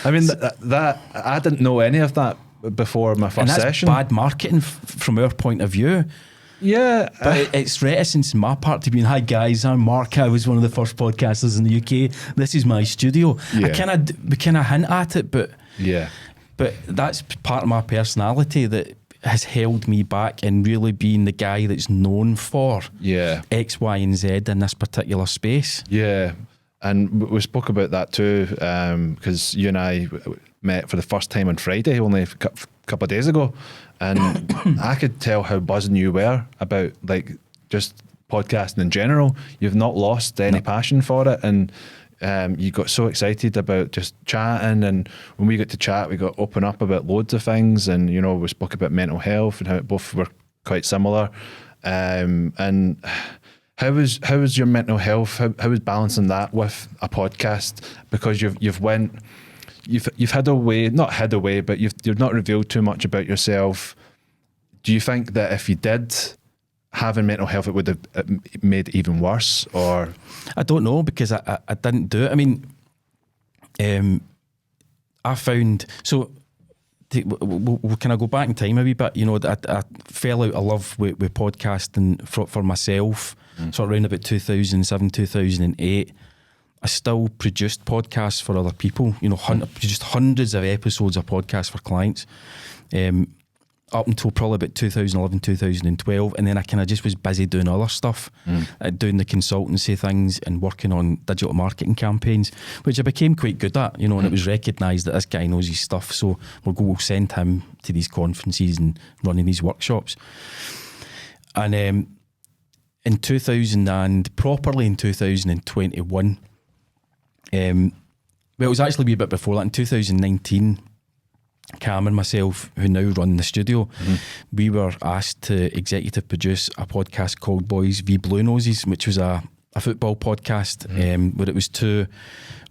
I mean, that I didn't know any of that before my first session. And that's bad marketing from our point of view. Yeah. But it's reticence on my part to be, hi guys, I'm Mark, I was one of the first podcasters in the UK, this is my studio. Yeah. We kind of hint at it, but Yeah. but that's part of my personality that has held me back in really being the guy that's known for Yeah. X, Y and Z in this particular space. Yeah. And we spoke about that too, because you and I met for the first time on Friday, only a couple of days ago, and I could tell how buzzing you were about like just podcasting in general. You've not lost any passion for it, and you got so excited about just chatting, and when we got to chat, we got open up about loads of things, and you know, we spoke about mental health and how both were quite similar, and how was your mental health? How was balancing that with a podcast? Because you've hid away, not hid away, but you've not revealed too much about yourself. Do you think that if you did have mental health, it would have made it even worse? Or I don't know, because I didn't do it. I mean, I found, so can I go back in time a wee bit? You know, I fell out of love with podcasting for myself, sort of around about 2007, 2008. I still produced podcasts for other people, you know, produced hundreds of episodes of podcasts for clients, up until probably about 2011, 2012. And then I kind of just was busy doing other stuff, doing the consultancy things and working on digital marketing campaigns, which I became quite good at, you know, and it was recognised that this guy knows his stuff. So we'll send him to these conferences and running these workshops. And in 2021, well, it was actually a wee bit before that. In 2019, Cam and myself, who now run the studio, we were asked to executive produce a podcast called Boys v Blue Noses, which was a football podcast, where it was two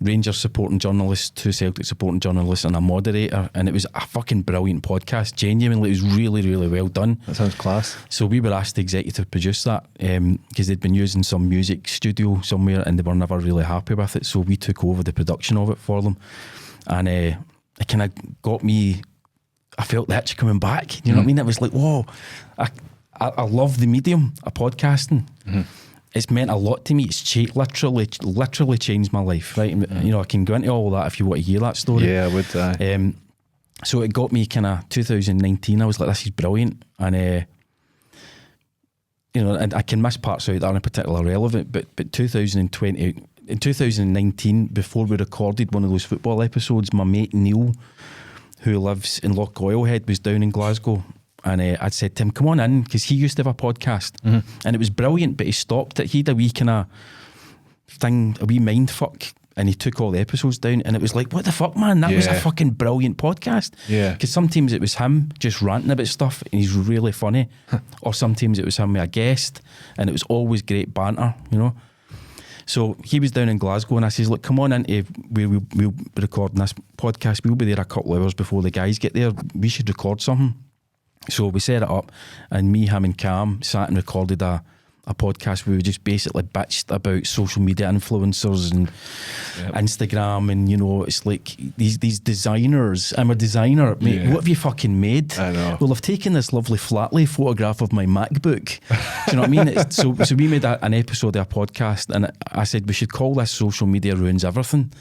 Rangers supporting journalists, two Celtic supporting journalists, and a moderator, and it was a fucking brilliant podcast. Genuinely, it was really, really well done. that sounds class. So we were asked to executive produce that because they'd been using some music studio somewhere and they were never really happy with it. So we took over the production of it for them, and it kind of got me. I felt the itch coming back. You know what I mean? It was like, whoa! I love the medium of podcasting. It's meant a lot to me. It's literally changed my life. Right? You know, I can go into all that if you want to hear that story. Yeah, I would. So it got me kind of 2019. I was like, this is brilliant, and you know, and I can miss parts out that aren't particularly relevant. But 2020, in 2019, before we recorded one of those football episodes, my mate Neil, who lives in Loch Goilhead, was down in Glasgow. And I'd said to him, come on in, because he used to have a podcast. And it was brilliant, but he stopped it. He had a wee kind of thing, a wee mind fuck, and he took all the episodes down. And it was like, what the fuck, man? That was a fucking brilliant podcast. Yeah. Because sometimes it was him just ranting about stuff, and he's really funny. Or sometimes it was him with a guest, and it was always great banter, you know. So he was down in Glasgow, and I says, look, come on in, we'll be recording this podcast. We'll be there a couple of hours before the guys get there. We should record something. So we set it up, and me, him and Cam sat and recorded a podcast where we just basically bitched about social media influencers and Instagram, and you know, it's like these designers. I'm a designer, mate. What have you fucking made? I know. Well, I've taken this lovely flat-lay photograph of my MacBook. Do you know what I mean? So we made an episode of a podcast, and I said we should call this Social Media Ruins Everything.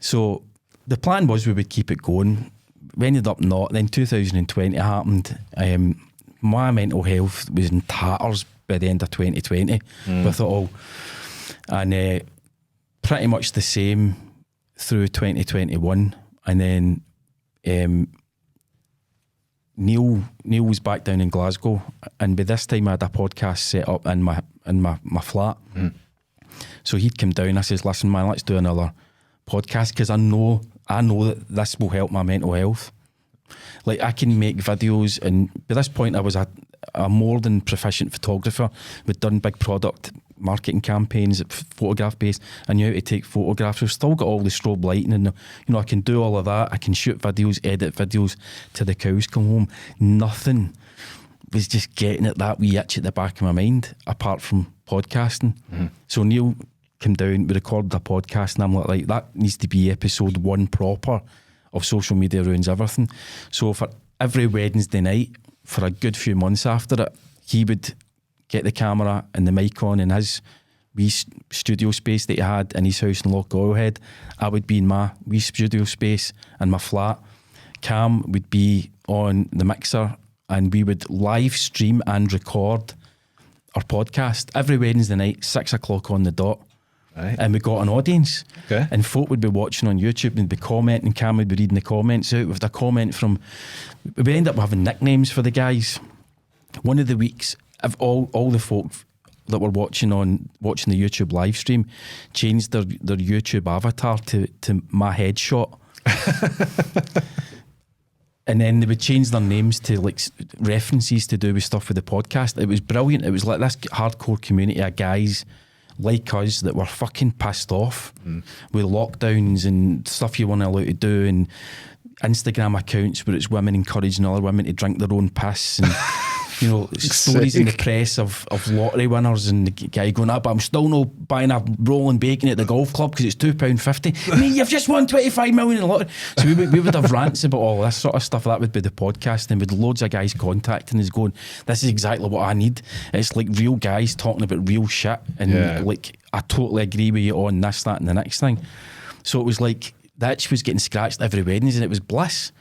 So the plan was we would keep it going. We ended up not. Then 2020 happened. My mental health was in tatters by the end of 2020 with it all, and pretty much the same through 2021. And then Neil was back down in Glasgow, and by this time I had a podcast set up in my flat. So he'd come down. I says, listen, man, let's do another podcast, because I know that this will help my mental health. Like, I can make videos, and by this point I was a more than proficient photographer. We'd done big product marketing campaigns, photograph based. I knew how to take photographs. We've still got all the strobe lighting, and you know, I can do all of that. I can shoot videos, edit videos till the cows come home. Nothing was just getting at that wee itch at the back of my mind apart from podcasting. So Neil came down, we recorded a podcast, and I'm like, that needs to be episode 1 proper of Social Media Ruins Everything. So for every Wednesday night for a good few months after it, he would get the camera and the mic on in his wee studio space that he had in his house in Loch Oilhead. I would be in my wee studio space in my flat. Cam would be on the mixer, and we would live stream and record our podcast every Wednesday night, 6 o'clock on the dot. Right. And we got an audience. Okay. And folk would be watching on YouTube and be commenting. Cam would be reading the comments out with a comment from... We ended up having nicknames for the guys. One of the weeks, of all the folk that were watching the YouTube live stream changed their YouTube avatar to my headshot. And then they would change their names to like references to do with stuff with the podcast. It was brilliant. It was like this hardcore community of guys like us that were fucking pissed off with lockdowns and stuff you weren't allowed to do, and Instagram accounts where it's women encouraging other women to drink their own piss, and you know, stories in the press of lottery winners, and the guy going, but I'm still not buying a rolling bacon at the golf club because it's £2.50. Me, you've just won 25 million in the lottery. So we would have rants about all this sort of stuff. That would be the podcast, and with loads of guys contacting us going, this is exactly what I need. It's like real guys talking about real shit, and like, I totally agree with you on this, that and the next thing. So it was like the itch was getting scratched every Wednesday, and it was bliss.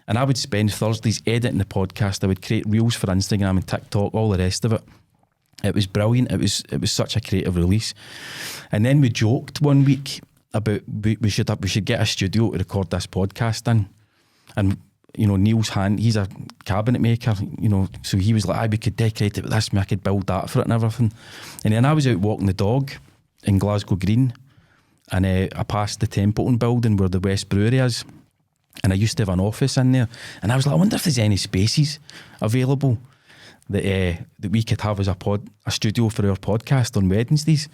And I would spend Thursdays editing the podcast. I would create reels for Instagram and TikTok, all the rest of it. It was brilliant. It was such a creative release. And then we joked one week about we should get a studio to record this podcast in. And you know, Neil's hand, he's a cabinet maker, you know, so he was like, we could decorate it with this, I could build that for it and everything. And then I was out walking the dog in Glasgow Green, and I passed the Templeton building where the West Brewery is, and I used to have an office in there, and I was like, I wonder if there's any spaces available that we could have as a studio for our podcast on Wednesdays.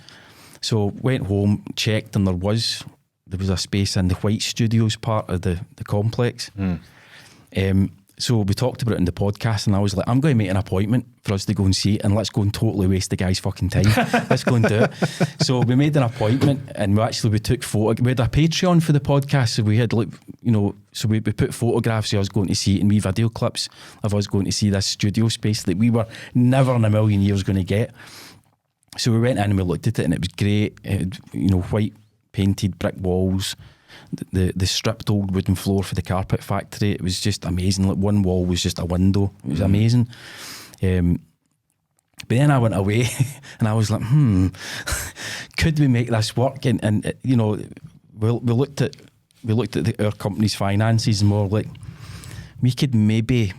So went home, checked, and there was a space in the White Studios part of the complex. So we talked about it in the podcast, and I was like, I'm going to make an appointment for us to go and see it, and let's go and totally waste the guy's fucking time. Let's go and do it. So we made an appointment, and we took photos. We had a Patreon for the podcast, so we had like, you know, so we put photographs of us going to see it, and we video clips of us going to see this studio space that we were never in a million years going to get. So we went in and we looked at it, and it was great. It had, you know, white painted brick walls, the stripped old wooden floor for the carpet factory. It was just amazing. Like, one wall was just a window. It was amazing. But then I went away and I was like, could we make this work? And you know, we looked at our company's finances, and we were like, we could maybe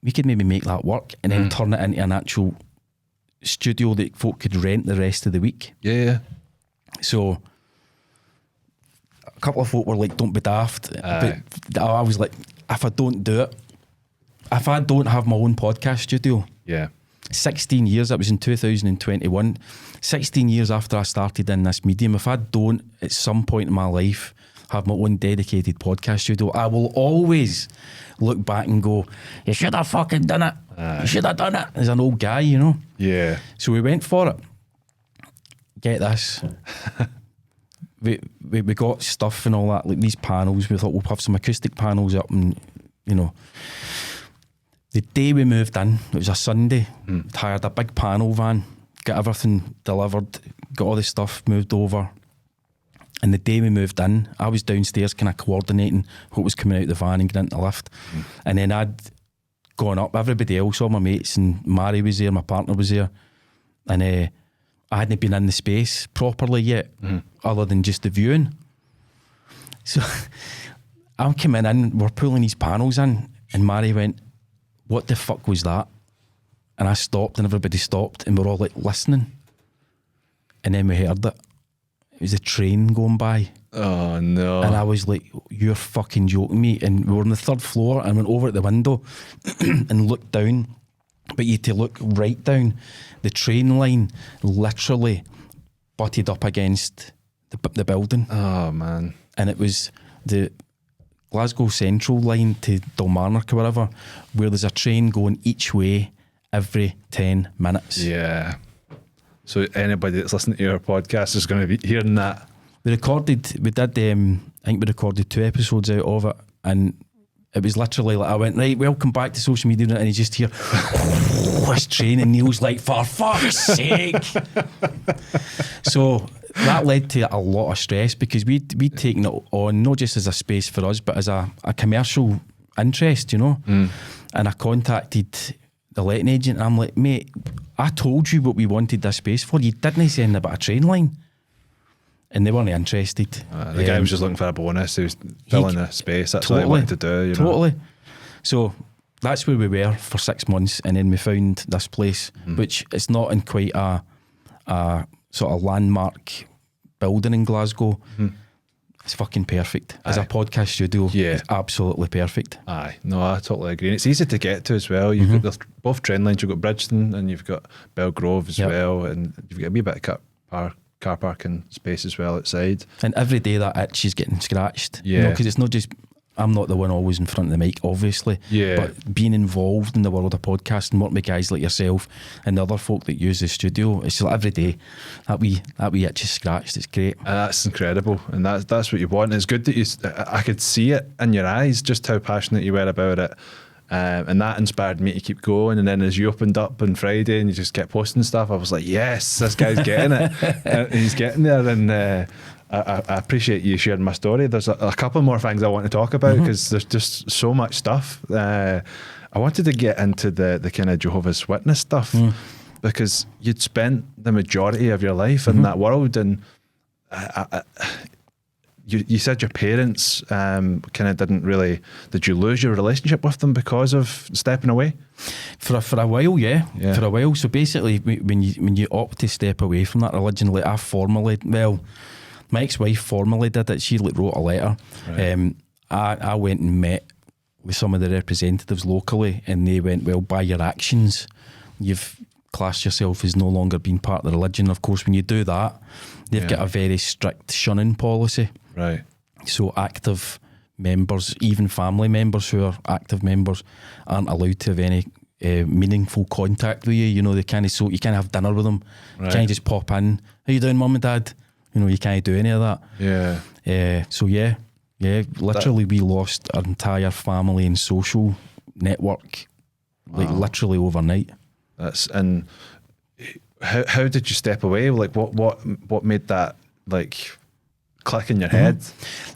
make that work, and then turn it into an actual studio that folk could rent the rest of the week. Yeah. So a couple of folk were like, don't be daft. But I was like, if I don't do it, if I don't have my own podcast studio, 16 years, that was in 2021, 16 years after I started in this medium, if I don't at some point in my life have my own dedicated podcast studio, I will always look back and go, you should have fucking done it. You should have done it. As an old guy, you know. Yeah. So we went for it. Get this. We got stuff and all that, like these panels. We thought we'll have some acoustic panels up, and you know, the day we moved in, it was a Sunday. Hired a big panel van, got everything delivered, got all the stuff moved over. And the day we moved in, I was downstairs kind of coordinating what was coming out of the van and getting into the lift. And then I'd gone up, everybody else, all my mates, and Mary was there, my partner was there, and I hadn't been in the space properly yet, other than just the viewing. So I'm coming in, we're pulling these panels in, and Mary went, what the fuck was that? And I stopped, and everybody stopped, and we're all like listening. And then we heard it. It was a train going by. Oh no. And I was like, you're fucking joking me. And we were on the third floor, and went over at the window and looked down. But you had to look right down. The train line literally butted up against the building. Oh man. And it was the Glasgow Central line to Dalmarnock or whatever, where there's a train going each way every 10 minutes. Yeah. So anybody that's listening to our podcast is going to be hearing that. I think we recorded 2 episodes out of it, and It was literally like I went, right, welcome back to social media, and you just hear this train, and Neil's like, for fuck's sake. So that led to a lot of stress because we'd taken it on not just as a space for us, but as a commercial interest, you know. And I contacted the letting agent, and I'm like, mate, I told you what we wanted this space for. You didn't say anything about a train line. And they weren't interested. The guy was just looking for a bonus. He was filling a space. That's what he wanted to do. You know? So that's where we were for 6 months, and then we found this place, which is not in quite a sort of landmark building in Glasgow. It's fucking perfect. As a podcast studio, it's absolutely perfect. Aye, no, I totally agree. And it's easy to get to as well. You've got both train lines. You've got Bridgeton and you've got Belgrove as well, and you've got a wee bit of car parking space as well outside. And every day that itch is getting scratched. Yeah. You know, because it's not just, I'm not the one always in front of the mic, obviously. Yeah. But being involved in the world of podcasting, working with guys like yourself and the other folk that use the studio, it's like every day that wee itch is scratched. It's great. That's incredible, and that's what you want. It's good that I could see it in your eyes, just how passionate you were about it. And that inspired me to keep going. And then as you opened up on Friday and you just kept posting stuff, I was like, yes, this guy's getting it. He's getting there. And I appreciate you sharing my story. There's a couple more things I want to talk about because there's just so much stuff. I wanted to get into the kind of Jehovah's Witness stuff because you'd spent the majority of your life in that world, and you said your parents kind of didn't really. Did you lose your relationship with them because of stepping away? For a while, yeah. For a while. So basically, when you opt to step away from that religion, like my ex-wife formally did it. She wrote a letter. Right. I went and met with some of the representatives locally, and they went, well, by your actions, you've classed yourself as no longer being part of the religion. Of course, when you do that, they've got a very strict shunning policy. Right. So active members, even family members who are active members, aren't allowed to have any meaningful contact with you. You know, you can't have dinner with them. Right. You can't just pop in. How you doing, mum and dad? You know, you can't do any of that. Yeah. So literally we lost our entire family and social network, like literally overnight. And how did you step away? Like what made that like click in your head?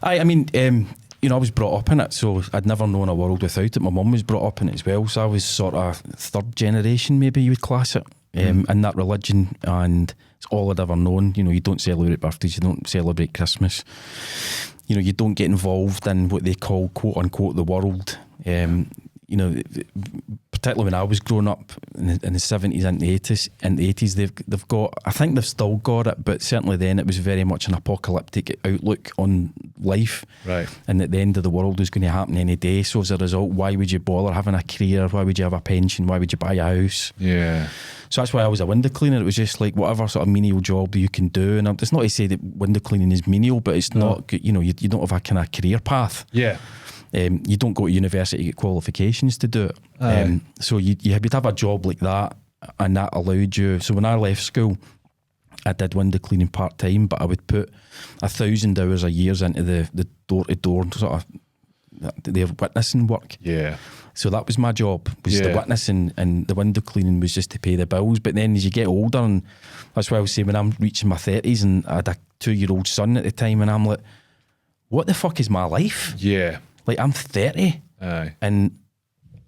I mean, you know, I was brought up in it, so I'd never known a world without it. My mum was brought up in it as well, so I was sort of third generation, maybe you would class it, in that religion, and it's all I'd ever known. You know, you don't celebrate birthdays, you don't celebrate Christmas, you know, you don't get involved in what they call quote unquote the world. You know, particularly when I was growing up in the 70s and the 80s, they've got, I think they've still got it, but certainly then it was very much an apocalyptic outlook on life. Right. And that the end of the world was going to happen any day. So as a result, why would you bother having a career? Why would you have a pension? Why would you buy a house? Yeah. So that's why I was a window cleaner. It was just like whatever sort of menial job you can do. And it's not to say that window cleaning is menial, but it's not, you know, you don't have a kind of career path. Yeah. You don't go to university to get qualifications to do it. So you'd have a job like that, and that allowed you. So when I left school, I did window cleaning part-time, but I would put 1,000 hours a year into the door-to-door sort of the witnessing work. Yeah. So that was my job, was the witnessing, and the window cleaning was just to pay the bills. But then as you get older, and that's why I was saying when I'm reaching my 30s, and I had a 2-year-old son at the time, and I'm like, what the fuck is my life? Yeah. Like, I'm 30 and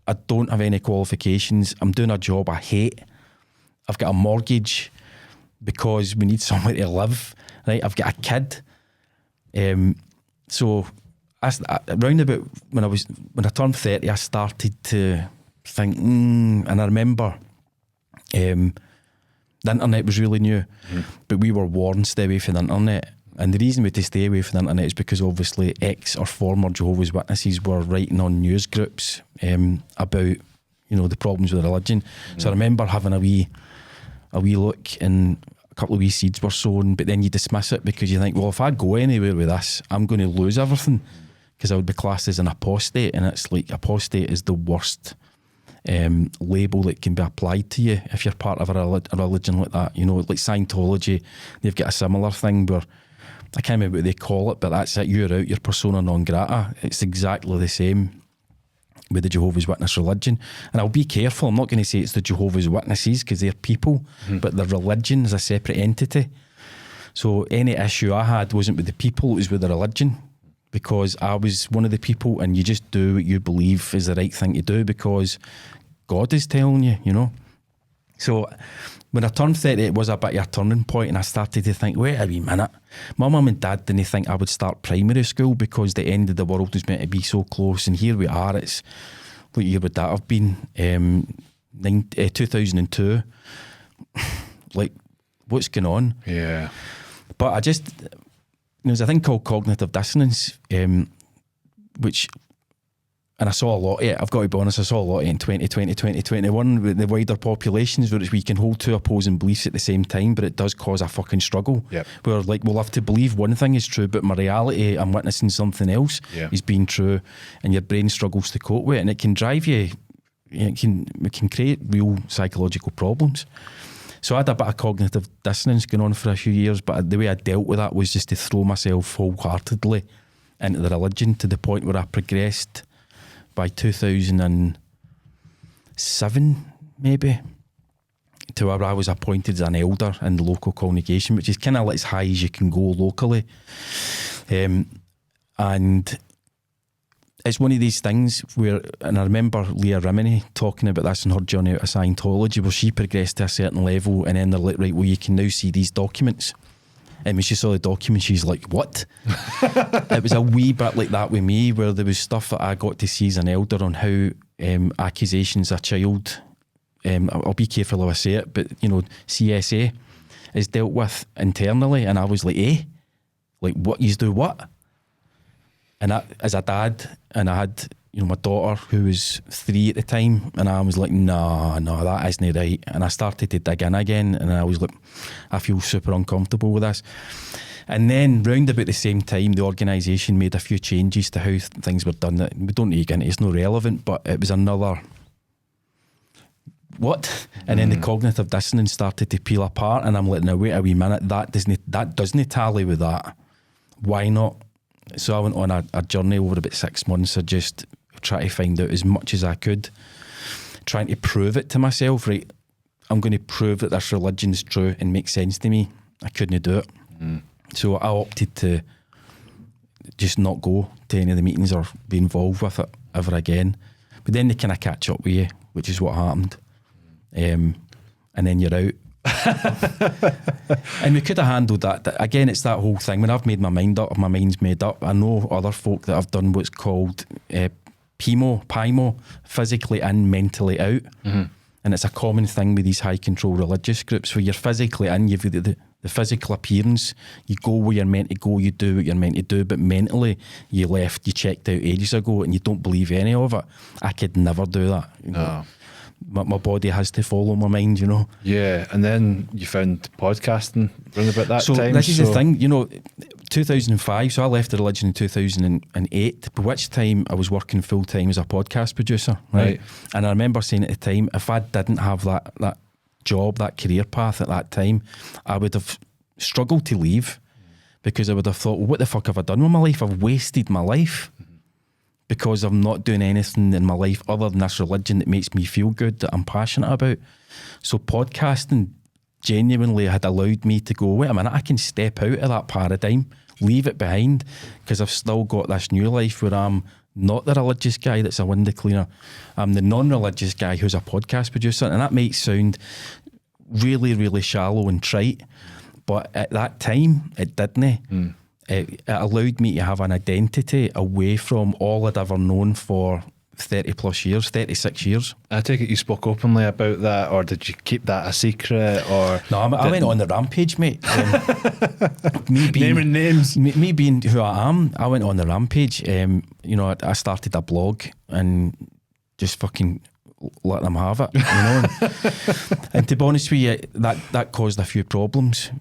I don't have any qualifications. I'm doing a job I hate. I've got a mortgage because we need somewhere to live. Right? I've got a kid. So around about when I turned 30, I started to think, and I remember the internet was really new, but we were warned, stay away from the internet. And the reason we had to stay away from the internet is because obviously ex or former Jehovah's Witnesses were writing on news groups about, you know, the problems with religion. So I remember having a wee look, and a couple of wee seeds were sown, but then you dismiss it because you think, well, if I go anywhere with this, I'm going to lose everything, because I would be classed as an apostate, and it's like apostate is the worst label that can be applied to you if you're part of a religion like that. You know, like Scientology, they've got a similar thing where, I can't remember what they call it, but that's it, you're out, you're persona non grata. It's exactly the same. with the Jehovah's Witness religion. And I'll be careful, I'm not going to say it's the Jehovah's Witnesses because they're people, but the religion is a separate entity. So any issue I had wasn't with the people, it was with the religion, because I was one of the people, and you just do what you believe is the right thing to do because God is telling you, you know. So when I turned 30, it was a bit of a turning point, and I started to think, wait a wee minute. My mum and dad didn't think I would start primary school because the end of the world was meant to be so close, and here we are. It's, what year would that have been? 2002. Like, what's going on? Yeah. But I just, there's a thing called cognitive dissonance, which, and I saw a lot of it, I've got to be honest, I saw a lot of it in 2020, 2021, with the wider populations, where we can hold two opposing beliefs at the same time, but it does cause a fucking struggle. Yep. Where, like, we'll have to believe one thing is true, but my reality, I'm witnessing something else is being true, and your brain struggles to cope with it, and it can drive you, it can create real psychological problems. So I had a bit of cognitive dissonance going on for a few years, but the way I dealt with that was just to throw myself wholeheartedly into the religion, to the point where I progressed by 2007 maybe to where I was appointed as an elder in the local congregation, which is kind of like as high as you can go locally. And it's one of these things where, and I remember Leah Rimini talking about this in her journey out of Scientology, where she progressed to a certain level, and then they're like, right, well, you can now see these documents. And when she saw the document, she's like, what? It was a wee bit like that with me, where there was stuff that I got to see as an elder on how accusations a child, I'll be careful how I say it, but, you know, CSA is dealt with internally. And I was like, like, what, you do what? And I, as a dad, and I had, you know, my daughter who was 3 at the time, and I was like, no, that isn't right. And I started to dig in again, and I was like, I feel super uncomfortable with this. And then round about the same time, the organisation made a few changes to how things were done that we don't need to get into, it's not relevant, but it was another what? And then the cognitive dissonance started to peel apart, and I'm like, now wait a wee minute, that doesn't tally with that. Why not? So I went on a journey over about 6 months of just trying to find out as much as I could, trying to prove it to myself, right, I'm going to prove that this religion is true and makes sense to me. I couldn't do it. So I opted to just not go to any of the meetings or be involved with it ever again. But then they kind of catch up with you, which is what happened. And then you're out. And we could have handled that. Again, it's that whole thing. When I've made my mind up, my mind's made up. I know other folk that have done what's called PIMO, physically in, mentally out. And it's a common thing with these high control religious groups, where you're physically in, you've the physical appearance, you go where you're meant to go, you do what you're meant to do, but mentally you checked out ages ago and you don't believe any of it. I could never do that. You know? My body has to follow my mind, you know. Yeah, and then you found podcasting around about that time. So this is the thing, you know, 2005, so I left the religion in 2008, by which time I was working full time as a podcast producer, right? And I remember saying at the time, if I didn't have that job, that career path at that time, I would have struggled to leave, because I would have thought, well, what the fuck have I done with my life? I've wasted my life. Because I'm not doing anything in my life other than this religion that makes me feel good, that I'm passionate about. So podcasting genuinely had allowed me to go, wait a minute, I can step out of that paradigm, leave it behind, because I've still got this new life where I'm not the religious guy that's a window cleaner. I'm the non-religious guy who's a podcast producer. And that might sound really, really shallow and trite, but at that time, it didn't. It allowed me to have an identity away from all I'd ever known for 30 plus years, 36 years. I take it you spoke openly about that, or did you keep that a secret? Or no, I went on the rampage, mate. Naming names. Me being who I am, I went on the rampage. You know, I started a blog and just fucking let them have it, you know. And to be honest with you, that caused a few problems.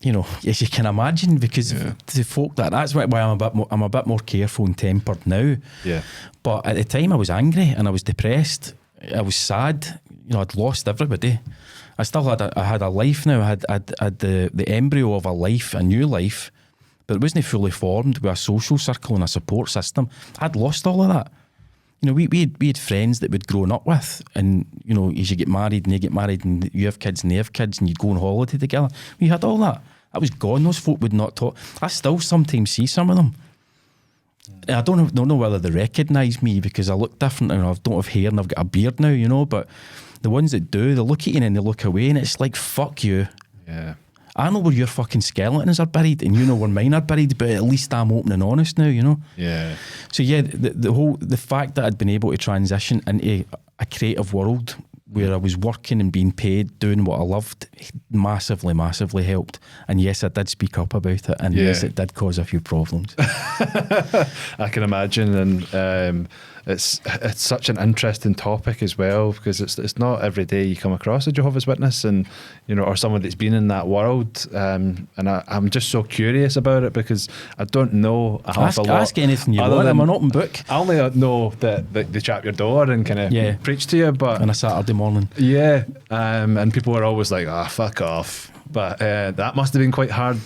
You know, as you can imagine, because the folk that's why I'm a bit more careful and tempered now. Yeah. But at the time, I was angry and I was depressed. I was sad. You know, I'd lost everybody. I still had a life now. I had the embryo of a life, a new life, but it wasn't fully formed with a social circle and a support system. I'd lost all of that. You know, we had friends that we'd grown up with, and you know, as you get married and they get married and you have kids and they have kids and you go on holiday together, we had all that. That was gone. Those folk would not talk. I still sometimes see some of them. And I don't know whether they recognise me because I look different and I don't have hair and I've got a beard now, you know, but the ones that do, they look at you and they look away and it's like, fuck you. Yeah. I know where your fucking skeletons are buried and you know where mine are buried, but at least I'm open and honest now, you know? Yeah. So yeah, the fact that I'd been able to transition into a creative world where I was working and being paid, doing what I loved, massively, massively helped. And yes, I did speak up about it, and yes, it did cause a few problems. I can imagine, and it's such an interesting topic as well, because it's not every day you come across a Jehovah's Witness, and you know, or someone that's been in that world. And I'm just so curious about it because I don't know a lot. Ask anything you want. I'm an open book. I only know that they chap your door and kind of preach to you, but on a Saturday morning. Yeah, and people are always like, fuck off. But that must have been quite hard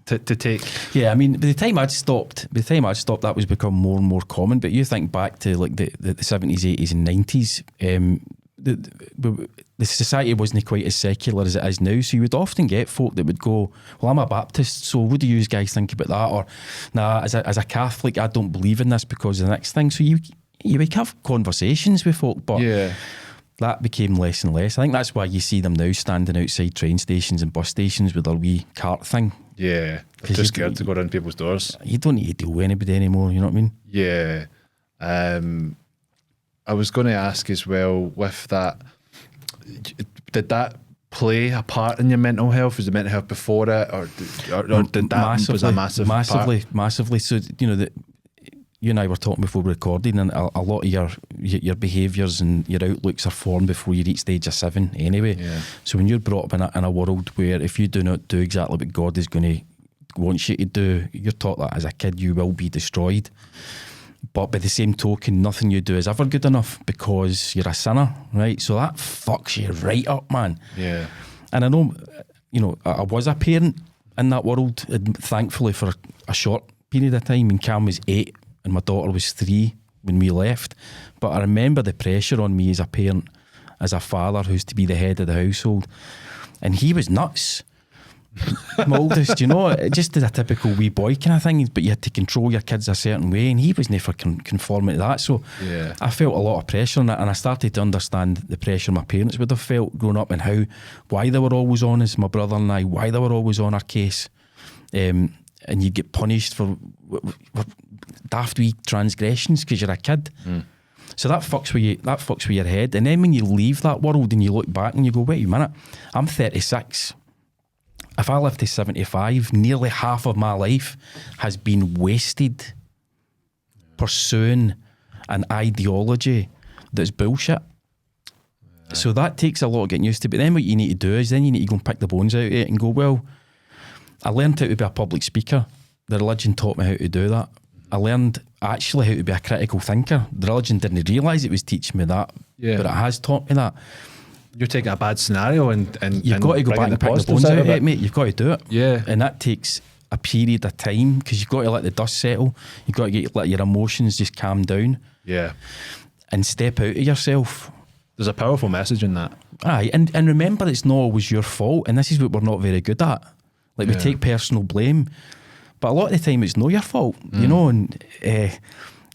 to take. Yeah, I mean, by the time I'd stopped, that was become more and more common. But you think back to like the 70s, 80s and 90s, the society wasn't quite as secular as it is now. So you would often get folk that would go, well, I'm a Baptist, so what do you guys think about that? Or, nah, as a Catholic, I don't believe in this because of the next thing. So you would have conversations with folk, but that became less and less. I think that's why you see them now standing outside train stations and bus stations with their wee cart thing. Yeah, they're too scared to go around people's doors. You don't need to deal with anybody anymore, you know what I mean? Yeah. I was going to ask as well, with that, did that play a part in your mental health? Was the mental health before it, or did that was a massively part? Massively. So, you know, you and I were talking before we recorded, and a lot of your behaviours and your outlooks are formed before you reach the age of 7 anyway. Yeah. So when you're brought up in a world where if you do not do exactly what God is going to want you to do, you're taught that as a kid you will be destroyed. But by the same token, nothing you do is ever good enough because you're a sinner, right? So that fucks you right up, man. Yeah. And I know, you know, I was a parent in that world, thankfully for a short period of time. And Cam was 8 and my daughter was 3 when we left. But I remember the pressure on me as a parent, as a father who's to be the head of the household. And he was nuts. My oldest, you know, just as a typical wee boy kind of thing, but you had to control your kids a certain way, and he was never conforming to that. So I felt a lot of pressure on it, and I started to understand the pressure my parents would have felt growing up, and why they were always on us, my brother and I, why they were always on our case. And you'd get punished for daft wee transgressions because you're a kid. So that fucks with your head. And then when you leave that world and you look back and you go, wait a minute, I'm 36. If I live to 75, nearly half of my life has been wasted pursuing an ideology that's bullshit. So that takes a lot of getting used to. But then what you need to do is then you need to go and pick the bones out of it and go, well, I learned how to be a public speaker. The religion taught me how to do that. I learned actually how to be a critical thinker. The religion didn't realise it was teaching me that, but it has taught me that. You're taking a bad scenario and you've got to go back and pick the bones out of it, mate. You've got to do it. Yeah. And that takes a period of time because you've got to let the dust settle. You've got to let your emotions just calm down. Yeah. And step out of yourself. There's a powerful message in that. Aye, and remember it's not always your fault, and this is what we're not very good at. Like we take personal blame, but a lot of the time it's not your fault, you know, and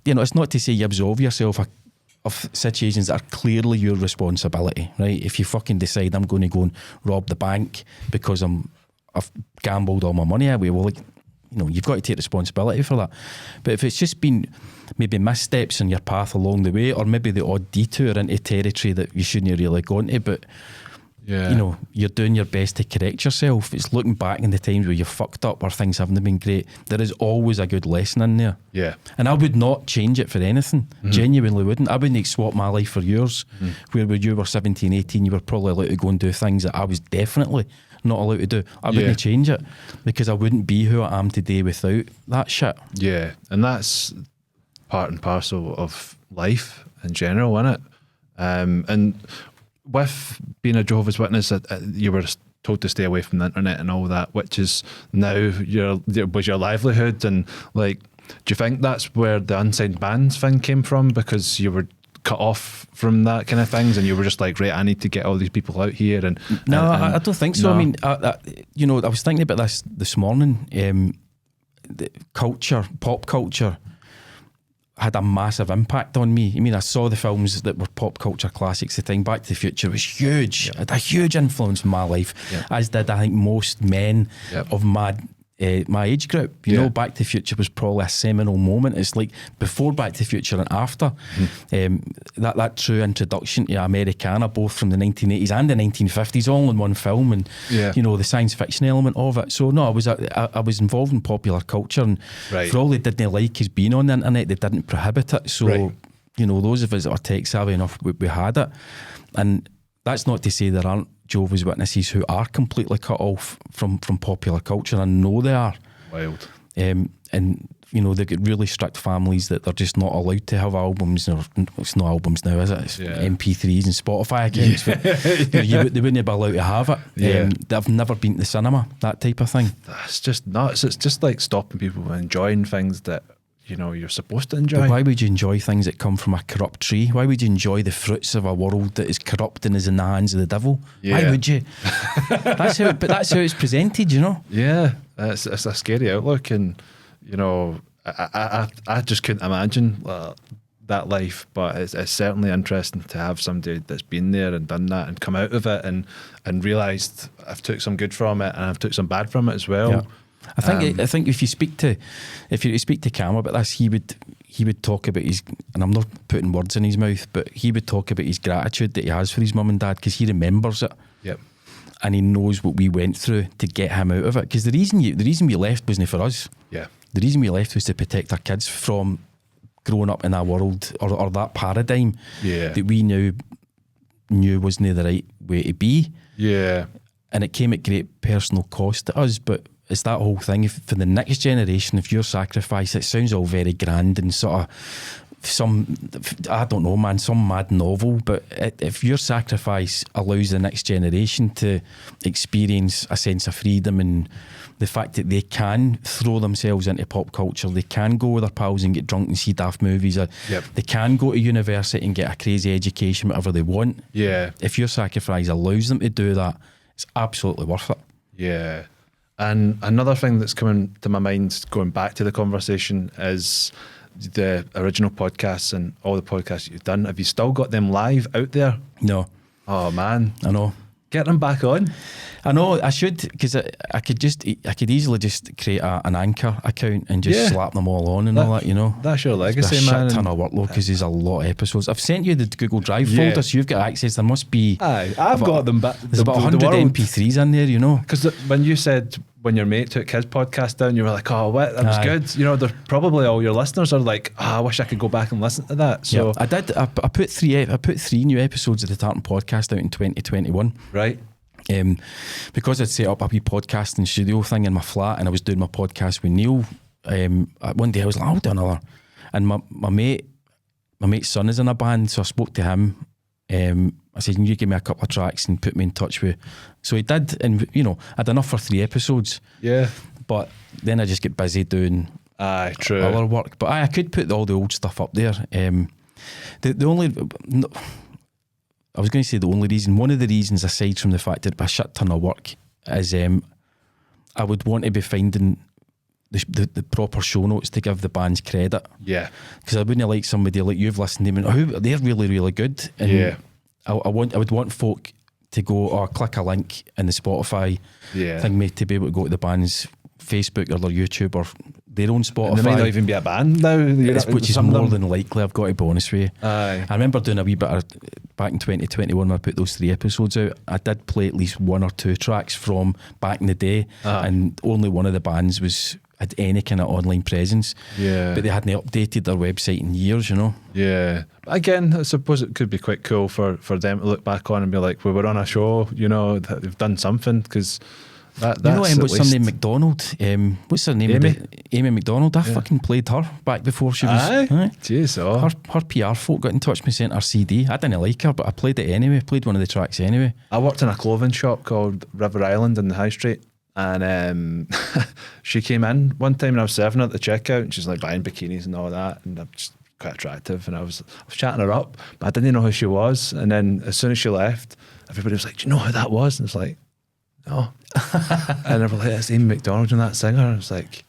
you know, it's not to say you absolve yourself of situations that are clearly your responsibility, right? If you fucking decide I'm going to go and rob the bank because I've gambled all my money away, well, like, you know, you've got to take responsibility for that. But if it's just been maybe missteps in your path along the way, or maybe the odd detour into territory that you shouldn't have really gone to, but you know, you're doing your best to correct yourself. It's looking back in the times where you're fucked up or things haven't been great. There is always a good lesson in there. Yeah. And I would not change it for anything. Genuinely wouldn't. I wouldn't swap my life for yours. Where when you were 17, 18, you were probably allowed to go and do things that I was definitely not allowed to do. I wouldn't change it because I wouldn't be who I am today without that shit. Yeah. And that's part and parcel of life in general, isn't it? And with being a Jehovah's Witness, you were told to stay away from the internet and all that, which is now was your livelihood. And like, you think that's where the unsigned bands thing came from? Because you were cut off from that kind of things, and you were just like, right, I need to get all these people out here. And I don't think so. No. I mean, I was thinking about this morning. The culture, pop culture, had a massive impact on me. I mean, I saw the films that were pop culture classics. The thing Back to the Future was huge. It had a huge influence in my life, as did, I think, most men of my age group. You know, Back to the Future was probably a seminal moment. It's like before Back to the Future and after. That true introduction to Americana, both from the 1980s and the 1950s, all in one film, and you know, the science fiction element of it. So no, I was involved in popular culture, and for all they didn't like us being on the internet, they didn't prohibit it. So you know, those of us that are tech savvy enough, we had it. And that's not to say there aren't Jehovah's Witnesses who are completely cut off from popular culture. I know they are. Wild. And you know, they've got really strict families that they're just not allowed to have albums, or it's not albums now, is it? It's MP3s and Spotify accounts. But, you know, they wouldn't be allowed to have it. They've never been to the cinema, that type of thing. That's just nuts. It's just like stopping people from enjoying things that, you know, you're supposed to enjoy. But why would you enjoy things that come from a corrupt tree? Why would you enjoy the fruits of a world that is corrupt and is in the hands of the devil? Why would you? That's how it's presented, you know. Yeah, it's a scary outlook, and you know, I just couldn't imagine that life. But it's certainly interesting to have somebody that's been there and done that and come out of it and realised I've took some good from it and I've took some bad from it as well. Yeah. I think if you speak to Cam about this, he would talk about his, and I'm not putting words in his mouth, but he would talk about his gratitude that he has for his mum and dad, because he remembers it. Yep. And he knows what we went through to get him out of it. Because the reason we left wasn't for us. Yeah. The reason we left was to protect our kids from growing up in that world, or that paradigm that we now knew wasn't the right way to be. Yeah. And it came at great personal cost to us, but it's that whole thing. If for the next generation, if your sacrifice, it sounds all very grand and sort of some, I don't know, man, some mad novel, but if your sacrifice allows the next generation to experience a sense of freedom and the fact that they can throw themselves into pop culture, they can go with their pals and get drunk and see daft movies, or they can go to university and get a crazy education, whatever they want. Yeah. If your sacrifice allows them to do that, it's absolutely worth it. Yeah. And another thing that's coming to my mind, going back to the conversation, is the original podcasts and all the podcasts you've done. Have you still got them live out there? No. Oh man, I know. Get them back on. I know I should, because I could easily just create an Anchor account and just slap them all on and all that, you know. That's your legacy, it's man. A shit ton of workload, because there's a lot of episodes. I've sent you the Google Drive folder, so you've got access. There must be. Aye, I've got them back. There's about 100 MP3s in there, you know. Because when you said when your mate took his podcast down, you were like, "Oh, what? That was good." You know, they're probably all your listeners are like, "Oh, I wish I could go back and listen to that." So I did. I put three new episodes of the Tartan Podcast out in 2021. Right. Because I'd set up a wee podcasting studio thing in my flat, and I was doing my podcast with Neil. One day I was like, I'll do another. And my mate's son is in a band, so I spoke to him. I said, can you give me a couple of tracks and put me in touch with? So he did, and you know, I had enough for 3 episodes. Yeah. But then I just get busy doing other work. But I could put all the old stuff up there. The only... I was going to say the only reason, one of the reasons, aside from the fact that it'd be a shit ton of work, is I would want to be finding the proper show notes to give the bands credit. Yeah. Because I wouldn't like somebody like you've listened to them and, oh, they're really, really good. And I would want folk to go, click a link in the Spotify thing, to be able to go to the band's Facebook or their YouTube or their own Spotify. And they might not even be a band now. Which is more than likely, I've got to be honest with you. Aye. I remember doing a wee bit of, back in 2021 when I put those 3 episodes out, I did play at least 1 or 2 tracks from back in the day, and only one of the bands had any kind of online presence. Yeah. But they hadn't updated their website in years, you know. Yeah. Again, I suppose it could be quite cool for them to look back on and be like, we were on a show, you know, they've done something, because... you know, what's her name? McDonald. What's her name? Amy McDonald. I fucking played her back before she was. Aye. Jeez, her PR folk got in touch with me, sent her CD. I didn't like her, but I played it anyway. Played one of the tracks anyway. I worked in a clothing shop called River Island in the High Street, And she came in one time and I was serving her at the checkout, and she's like buying bikinis and all that, and I'm just quite attractive, and I was chatting her up, but I didn't know who she was. And then as soon as she left, everybody was like, do you know who that was? And it's like, no. And they were like, it's Amy McDonald and that singer. And I was like,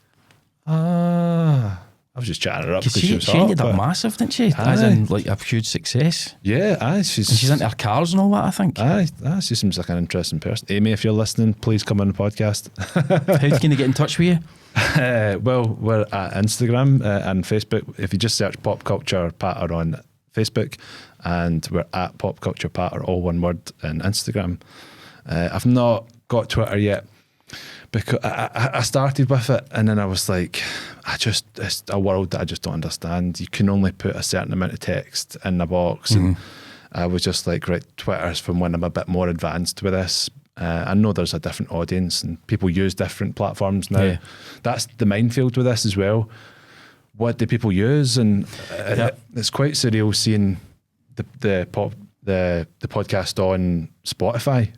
I was just chatting her up because she was hot. She ended up massive, didn't she? As in like a huge success. Yeah, she's into her cars and all that, I think. She seems like an interesting person. Amy, if you're listening, please come on the podcast. How can they get in touch with you? Well, we're at Instagram and Facebook. If you just search Pop Culture Patter on Facebook, and we're at Pop Culture Patter, all one word, on Instagram. I've not got Twitter yet, because I started with it, and then I was like, it's a world that I just don't understand. You can only put a certain amount of text in a box, and I was just like, right, Twitter's from when I'm a bit more advanced with this. I know there's a different audience and people use different platforms now. Yeah. That's the minefield with this as well. What do people use? And it's quite surreal seeing the podcast on Spotify.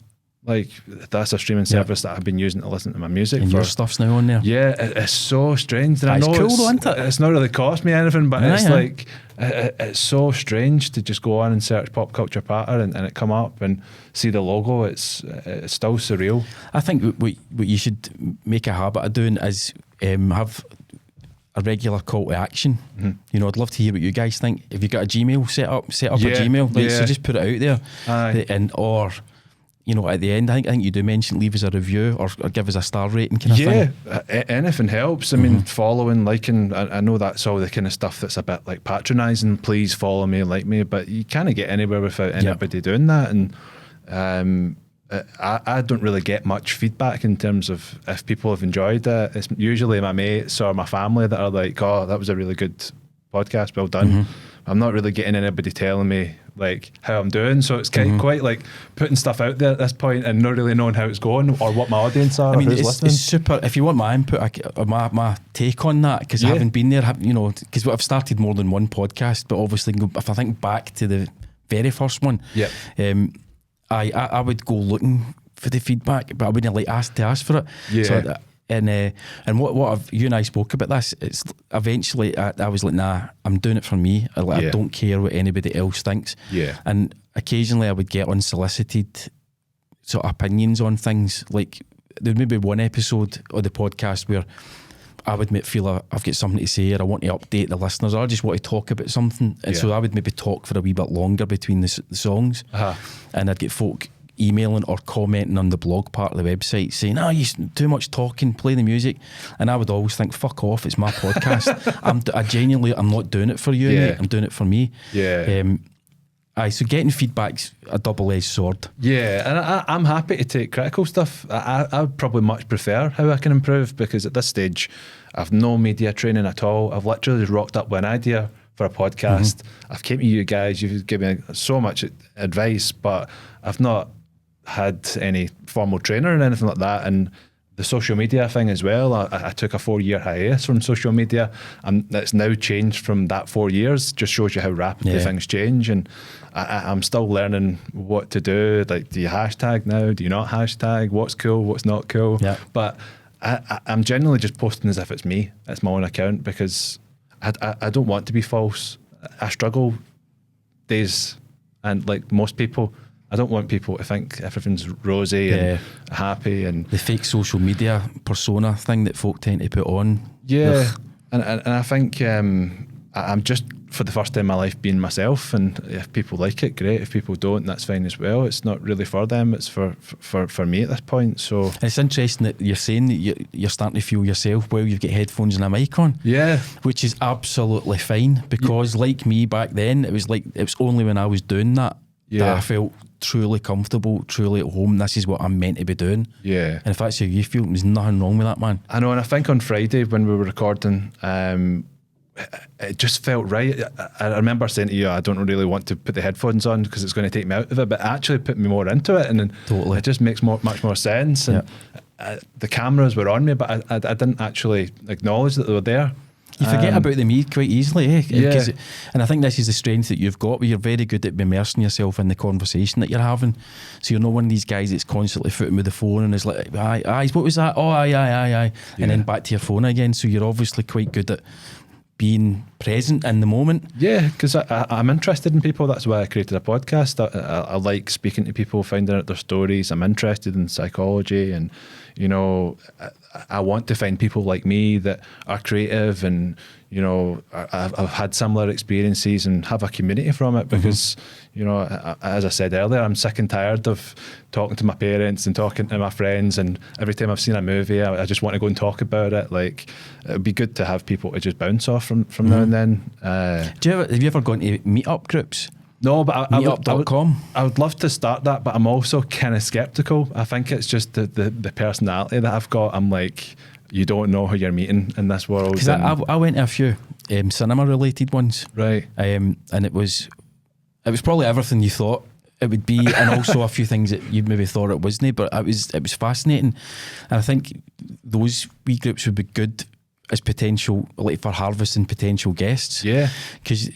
Like, that's a streaming service that I've been using to listen to my music. And your stuff's now on there. Yeah, it's so strange. And I know cool though, isn't it? It's not really cost me anything, but like, it's so strange to just go on and search Pop Culture Patter and it come up and see the logo. It's still surreal. I think what you should make a habit of doing is have a regular call to action. Mm-hmm. You know, I'd love to hear what you guys think. If you've got a Gmail, set up a Gmail. Like, so just put it out there. Aye. Or you know, at the end, I think you do mention leave us a review or give us a star rating kind of thing. Yeah, anything helps. I mean, following, liking, I know that's all the kind of stuff that's a bit like patronising. Please follow me, like me, but you can't get anywhere without anybody doing that. And I don't really get much feedback in terms of if people have enjoyed it. It's usually my mates or my family that are like, oh, that was a really good podcast, well done. I'm not really getting anybody telling me like how I'm doing, so it's quite like putting stuff out there at this point and not really knowing how it's going or what my audience are. I mean, it's super. If you want my input, my take on that, because I haven't been there, you know, because I've started more than one podcast, but obviously if I think back to the very first one, I would go looking for the feedback, but I wouldn't like ask for it. Yeah. So and what you and I spoke about this, it's eventually I was like, nah, I'm doing it for me. I don't care what anybody else thinks. Yeah. And occasionally I would get unsolicited sort of opinions on things. Like there'd maybe one episode of the podcast where I would feel I've got something to say, or I want to update the listeners, or I just want to talk about something. And so I would maybe talk for a wee bit longer between the songs. And I'd get folk emailing or commenting on the blog part of the website saying, oh, you too much talking, play the music. And I would always think, fuck off, it's my podcast. I'm not doing it for you, mate. I'm doing it for me. So getting feedback's a double-edged sword. Yeah, and I'm happy to take critical stuff. I would probably much prefer how I can improve, because at this stage I've no media training at all. I've literally just rocked up with an idea for a podcast. I've came to you guys, you've given me so much advice, but I've not had any formal trainer or anything like that. And the social media thing as well, I took a 4-year hiatus from social media, and it's now changed from that 4 years. Just shows you how rapidly things change. And I'm still learning what to do. Like, do you hashtag now? Do you not hashtag? What's cool? What's not cool? But I'm generally just posting as if it's me. It's my own account, because I don't want to be false. I struggle days, and like most people, I don't want people to think everything's rosy and happy, and the fake social media persona thing that folk tend to put on. And I think I'm just, for the first time in my life, being myself, and if people like it, great. If people don't, that's fine as well. It's not really for them, it's for me at this point. So it's interesting that you're saying that you're starting to feel yourself while you've got headphones and a mic on, which is absolutely fine, because like me back then, it was only when I was doing that that I felt truly comfortable, truly at home. This is what I'm meant to be doing. And if that's how you feel, there's nothing wrong with that, man. I know. And I think on Friday when we were recording, it just felt right. I remember saying to you, I don't really want to put the headphones on because it's going to take me out of it, but it actually put me more into it, and then it just makes much more sense. And the cameras were on me, but I didn't actually acknowledge that they were there. You forget about the me quite easily, eh? Yeah. And I think this is the strength that you've got, where you're very good at immersing yourself in the conversation that you're having. So you're not one of these guys that's constantly footing with the phone and is like, aye, what was that? Oh, aye. And then back to your phone again. So you're obviously quite good at being present in the moment. Yeah, because I'm interested in people. That's why I created a podcast. I like speaking to people, finding out their stories. I'm interested in psychology, and you know, I want to find people like me that are creative, and you know, I've had similar experiences and have a community from it. Because you know, as I said earlier, I'm sick and tired of talking to my parents and talking to my friends, and every time I've seen a movie, I just want to go and talk about it. Like, it'd be good to have people to just bounce off from now and then. Have you ever gone to meet-up groups? No, but Meetup.com. I would love to start that, but I'm also kind of skeptical. I think it's just the personality that I've got. I'm like, you don't know who you're meeting in this world. Because I went to a few cinema-related ones. Right. And it was probably everything you thought it would be, and also a few things that you maybe thought it wasn't. But it was fascinating, and I think those wee groups would be good as potential, like for harvesting potential guests. Yeah. Because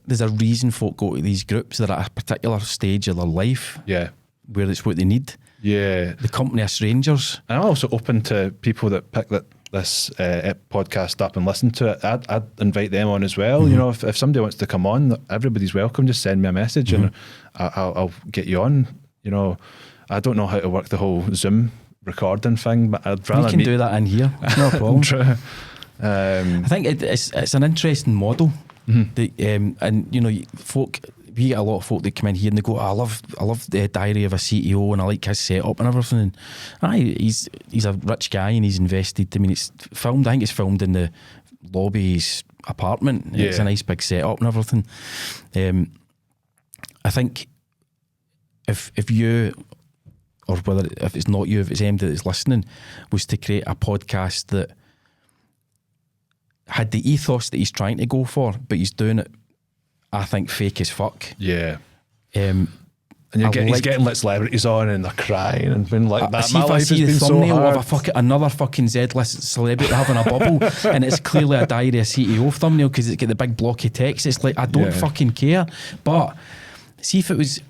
there's a reason folk go to these groups. They're at a particular stage of their life. Yeah. Where it's what they need. Yeah. The company of strangers. And I'm also open to people that pick this podcast up and listen to it. I'd invite them on as well. You know, if somebody wants to come on, everybody's welcome. Just send me a message and I'll get you on. You know, I don't know how to work the whole Zoom recording thing, but I'd rather we can do that in here. It's no problem. True. I think it's an interesting model. That, and you know, we get a lot of folk that come in here and they go, I love the Diary of a CEO and I like his setup and everything. And he's a rich guy and he's invested. I mean, it's filmed. I think it's filmed in the lobby of his apartment. Yeah. It's a nice big setup and everything. I think if you, or whether if it's not you, if it's anybody that's listening, was to create a podcast that had the ethos that he's trying to go for, but he's doing it, I think, fake as fuck. Yeah. And he's getting like celebrities on and they're crying and being like that. My life has been so hard. Of another fucking Z-list celebrity having a bubble and it's clearly a Diary of CEO thumbnail because it's got the big blocky text. It's like, I don't fucking care. But see if it was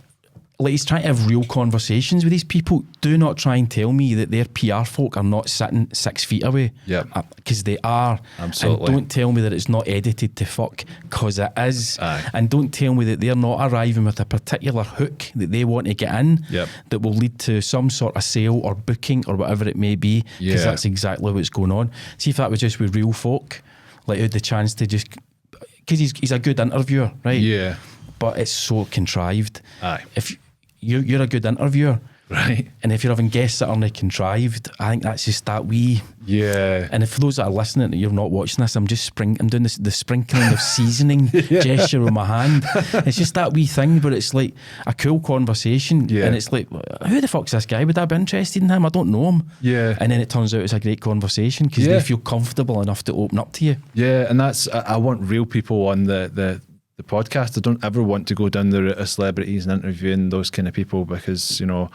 like he's trying to have real conversations with these people. Do not try and tell me that their PR folk are not sitting 6 feet away. Yeah, because they are. Absolutely. And don't tell me that it's not edited to fuck, because it is. Aye. And don't tell me that they're not arriving with a particular hook that they want to get in. Yep. That will lead to some sort of sale or booking or whatever it may be. Because that's exactly what's going on. See if that was just with real folk, like who had the chance to just, because he's a good interviewer, right? Yeah. But it's so contrived. Aye. If you're a good interviewer, right? And if you're having guests that aren't contrived, I think that's just that wee. Yeah. And for those that are listening and you're not watching this, I'm doing the sprinkling of seasoning gesture with my hand. It's just that wee thing, but it's like a cool conversation. Yeah. And it's like, who the fuck's this guy? Would I be interested in him? I don't know him. Yeah. And then it turns out it's a great conversation because they feel comfortable enough to open up to you. Yeah. And that's, I want real people on the podcast. I don't ever want to go down the route of celebrities and interviewing those kind of people, because, you know,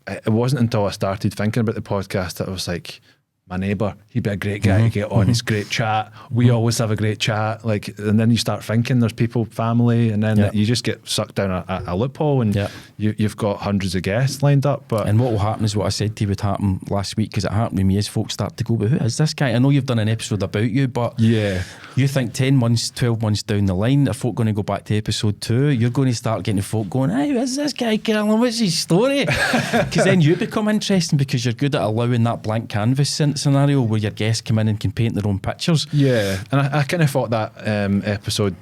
it wasn't until I started thinking about the podcast that I was like, my neighbour, he'd be a great guy to get on. He's great chat. We always have a great chat. Like, and then you start thinking there's people, family, and then you just get sucked down a loophole, and you've got hundreds of guests lined up. And what will happen is what I said to you would happen last week, because it happened to me, is folks start to go, but who is this guy? I know you've done an episode about you, but you think 10 months, 12 months down the line, are folk going to go back to episode 2? You're going to start getting folk going, hey, who is this guy, Carolyn? What's his story? Because then you become interesting, because you're good at allowing that blank canvas scenario where your guests come in and can paint their own pictures. Yeah, and I kind of thought that episode,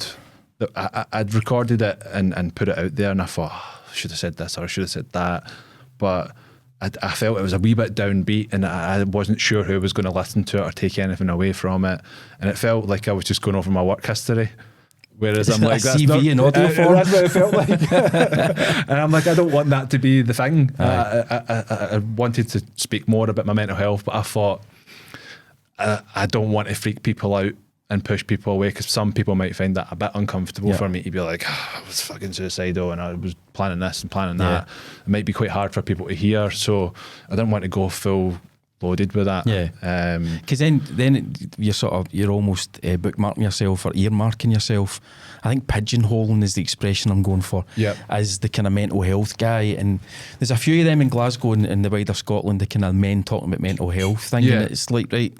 that I'd recorded it and put it out there, and I thought, I should have said this or I should have said that, but I felt it was a wee bit downbeat, and I wasn't sure who was going to listen to it or take anything away from it, and it felt like I was just going over my work history. Whereas I'm like, that's CV not in audio form. That's what it felt like. And I'm like, I don't want that to be the thing. I wanted to speak more about my mental health, but I thought, I don't want to freak people out and push people away, because some people might find that a bit uncomfortable for me to be like, I was fucking suicidal and I was planning this and planning that. It might be quite hard for people to hear, so I didn't want to go full loaded with that. Yeah. Because then you're almost bookmarking yourself or earmarking yourself. I think pigeonholing is the expression I'm going for. Yep. As the kind of mental health guy, and there's a few of them in Glasgow and the wider Scotland, the kind of men talking about mental health thing. Yeah. And it's like, right,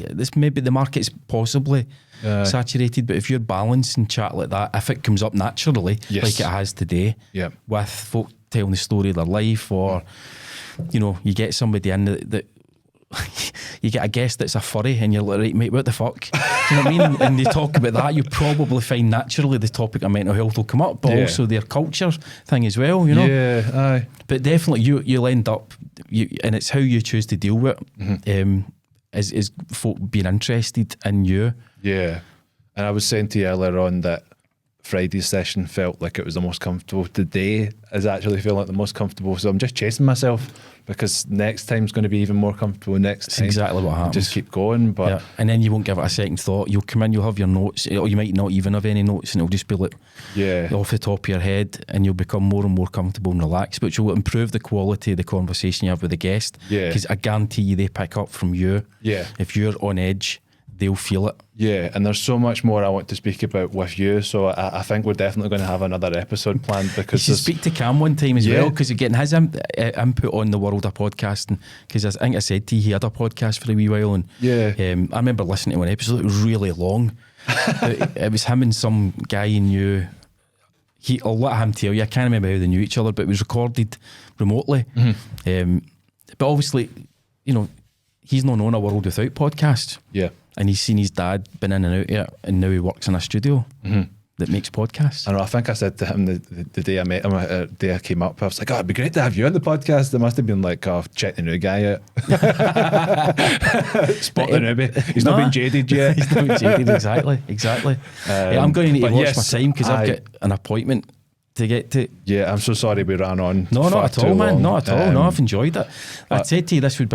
this maybe the market's possibly saturated, but if you're balancing chat like that, if it comes up naturally, yes, like it has today, yep, with folk telling the story of their life, or you get somebody in that you get a guest that's a furry and you're like, right mate, what the fuck? Do you know what I mean? And they talk about that, you probably find naturally the topic of mental health will come up, but also their culture thing as well, Yeah, aye. But definitely you'll end up, and it's how you choose to deal with it, is folk being interested in you. Yeah. And I was saying to you earlier on that Friday's session felt like it was the most comfortable. Today is actually feeling like the most comfortable. So I'm just chasing myself, because next time's going to be even more comfortable next time. That's exactly what happens. Just keep going. But and then you won't give it a second thought. You'll come in, you'll have your notes, or you might not even have any notes, and it'll just be like off the top of your head, and you'll become more and more comfortable and relaxed, which will improve the quality of the conversation you have with the guest. Because I guarantee you they pick up from you. If you're on edge, they'll feel it. And there's so much more I want to speak about with you, so I think we're definitely going to have another episode planned, because you should speak to Cam one time as well, because you're getting his input on the world of podcasting, because I think I said to you he had a podcast for a wee while, and I remember listening to one episode. It was really long. It was him and some guy he knew. I'll let him tell you, I can't remember how they knew each other, but it was recorded remotely. But obviously, he's not known a world without podcasts. And he's seen his dad been in and out here, and now he works in a studio that makes podcasts. I know. I think I said to him the day I met him, the day I came up, I was like, it'd be great to have you on the podcast. It must have been like, check the new guy out. Spot the newbie. He's not been jaded yet. He's not been jaded, exactly. I'm going to need to watch my time, because I've got an appointment to get to. Yeah, I'm so sorry we ran on. No, not at all, man. Not at all. No, I've enjoyed it. I said to you, this would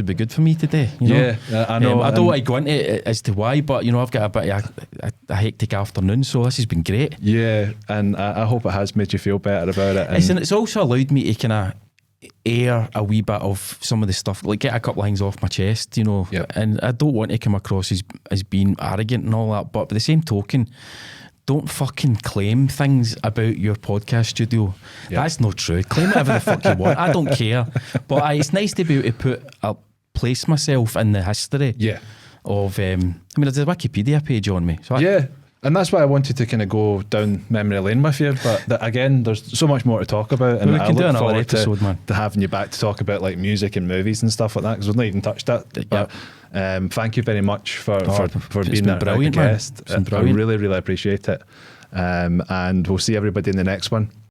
be good for me today. I know. I don't want to go into it as to why, but I've got a bit of a hectic afternoon, so this has been great. Yeah, and I hope it has made you feel better about it. And it's also allowed me to kind of air a wee bit of some of the stuff, like get a couple of things off my chest, And I don't want to come across as being arrogant and all that, but by the same token, don't fucking claim things about your podcast studio. That's not true. Claim whatever the fuck you want. I don't care. But it's nice to be able to place myself in the history of, there's a Wikipedia page on me. So and that's why I wanted to kind of go down memory lane with you. But again, there's so much more to talk about. And we can do another episode, man. To having you back to talk about like music and movies and stuff like that, because we've not even touched that. But thank you very much for being a brilliant guest. I really, really appreciate it. And we'll see everybody in the next one.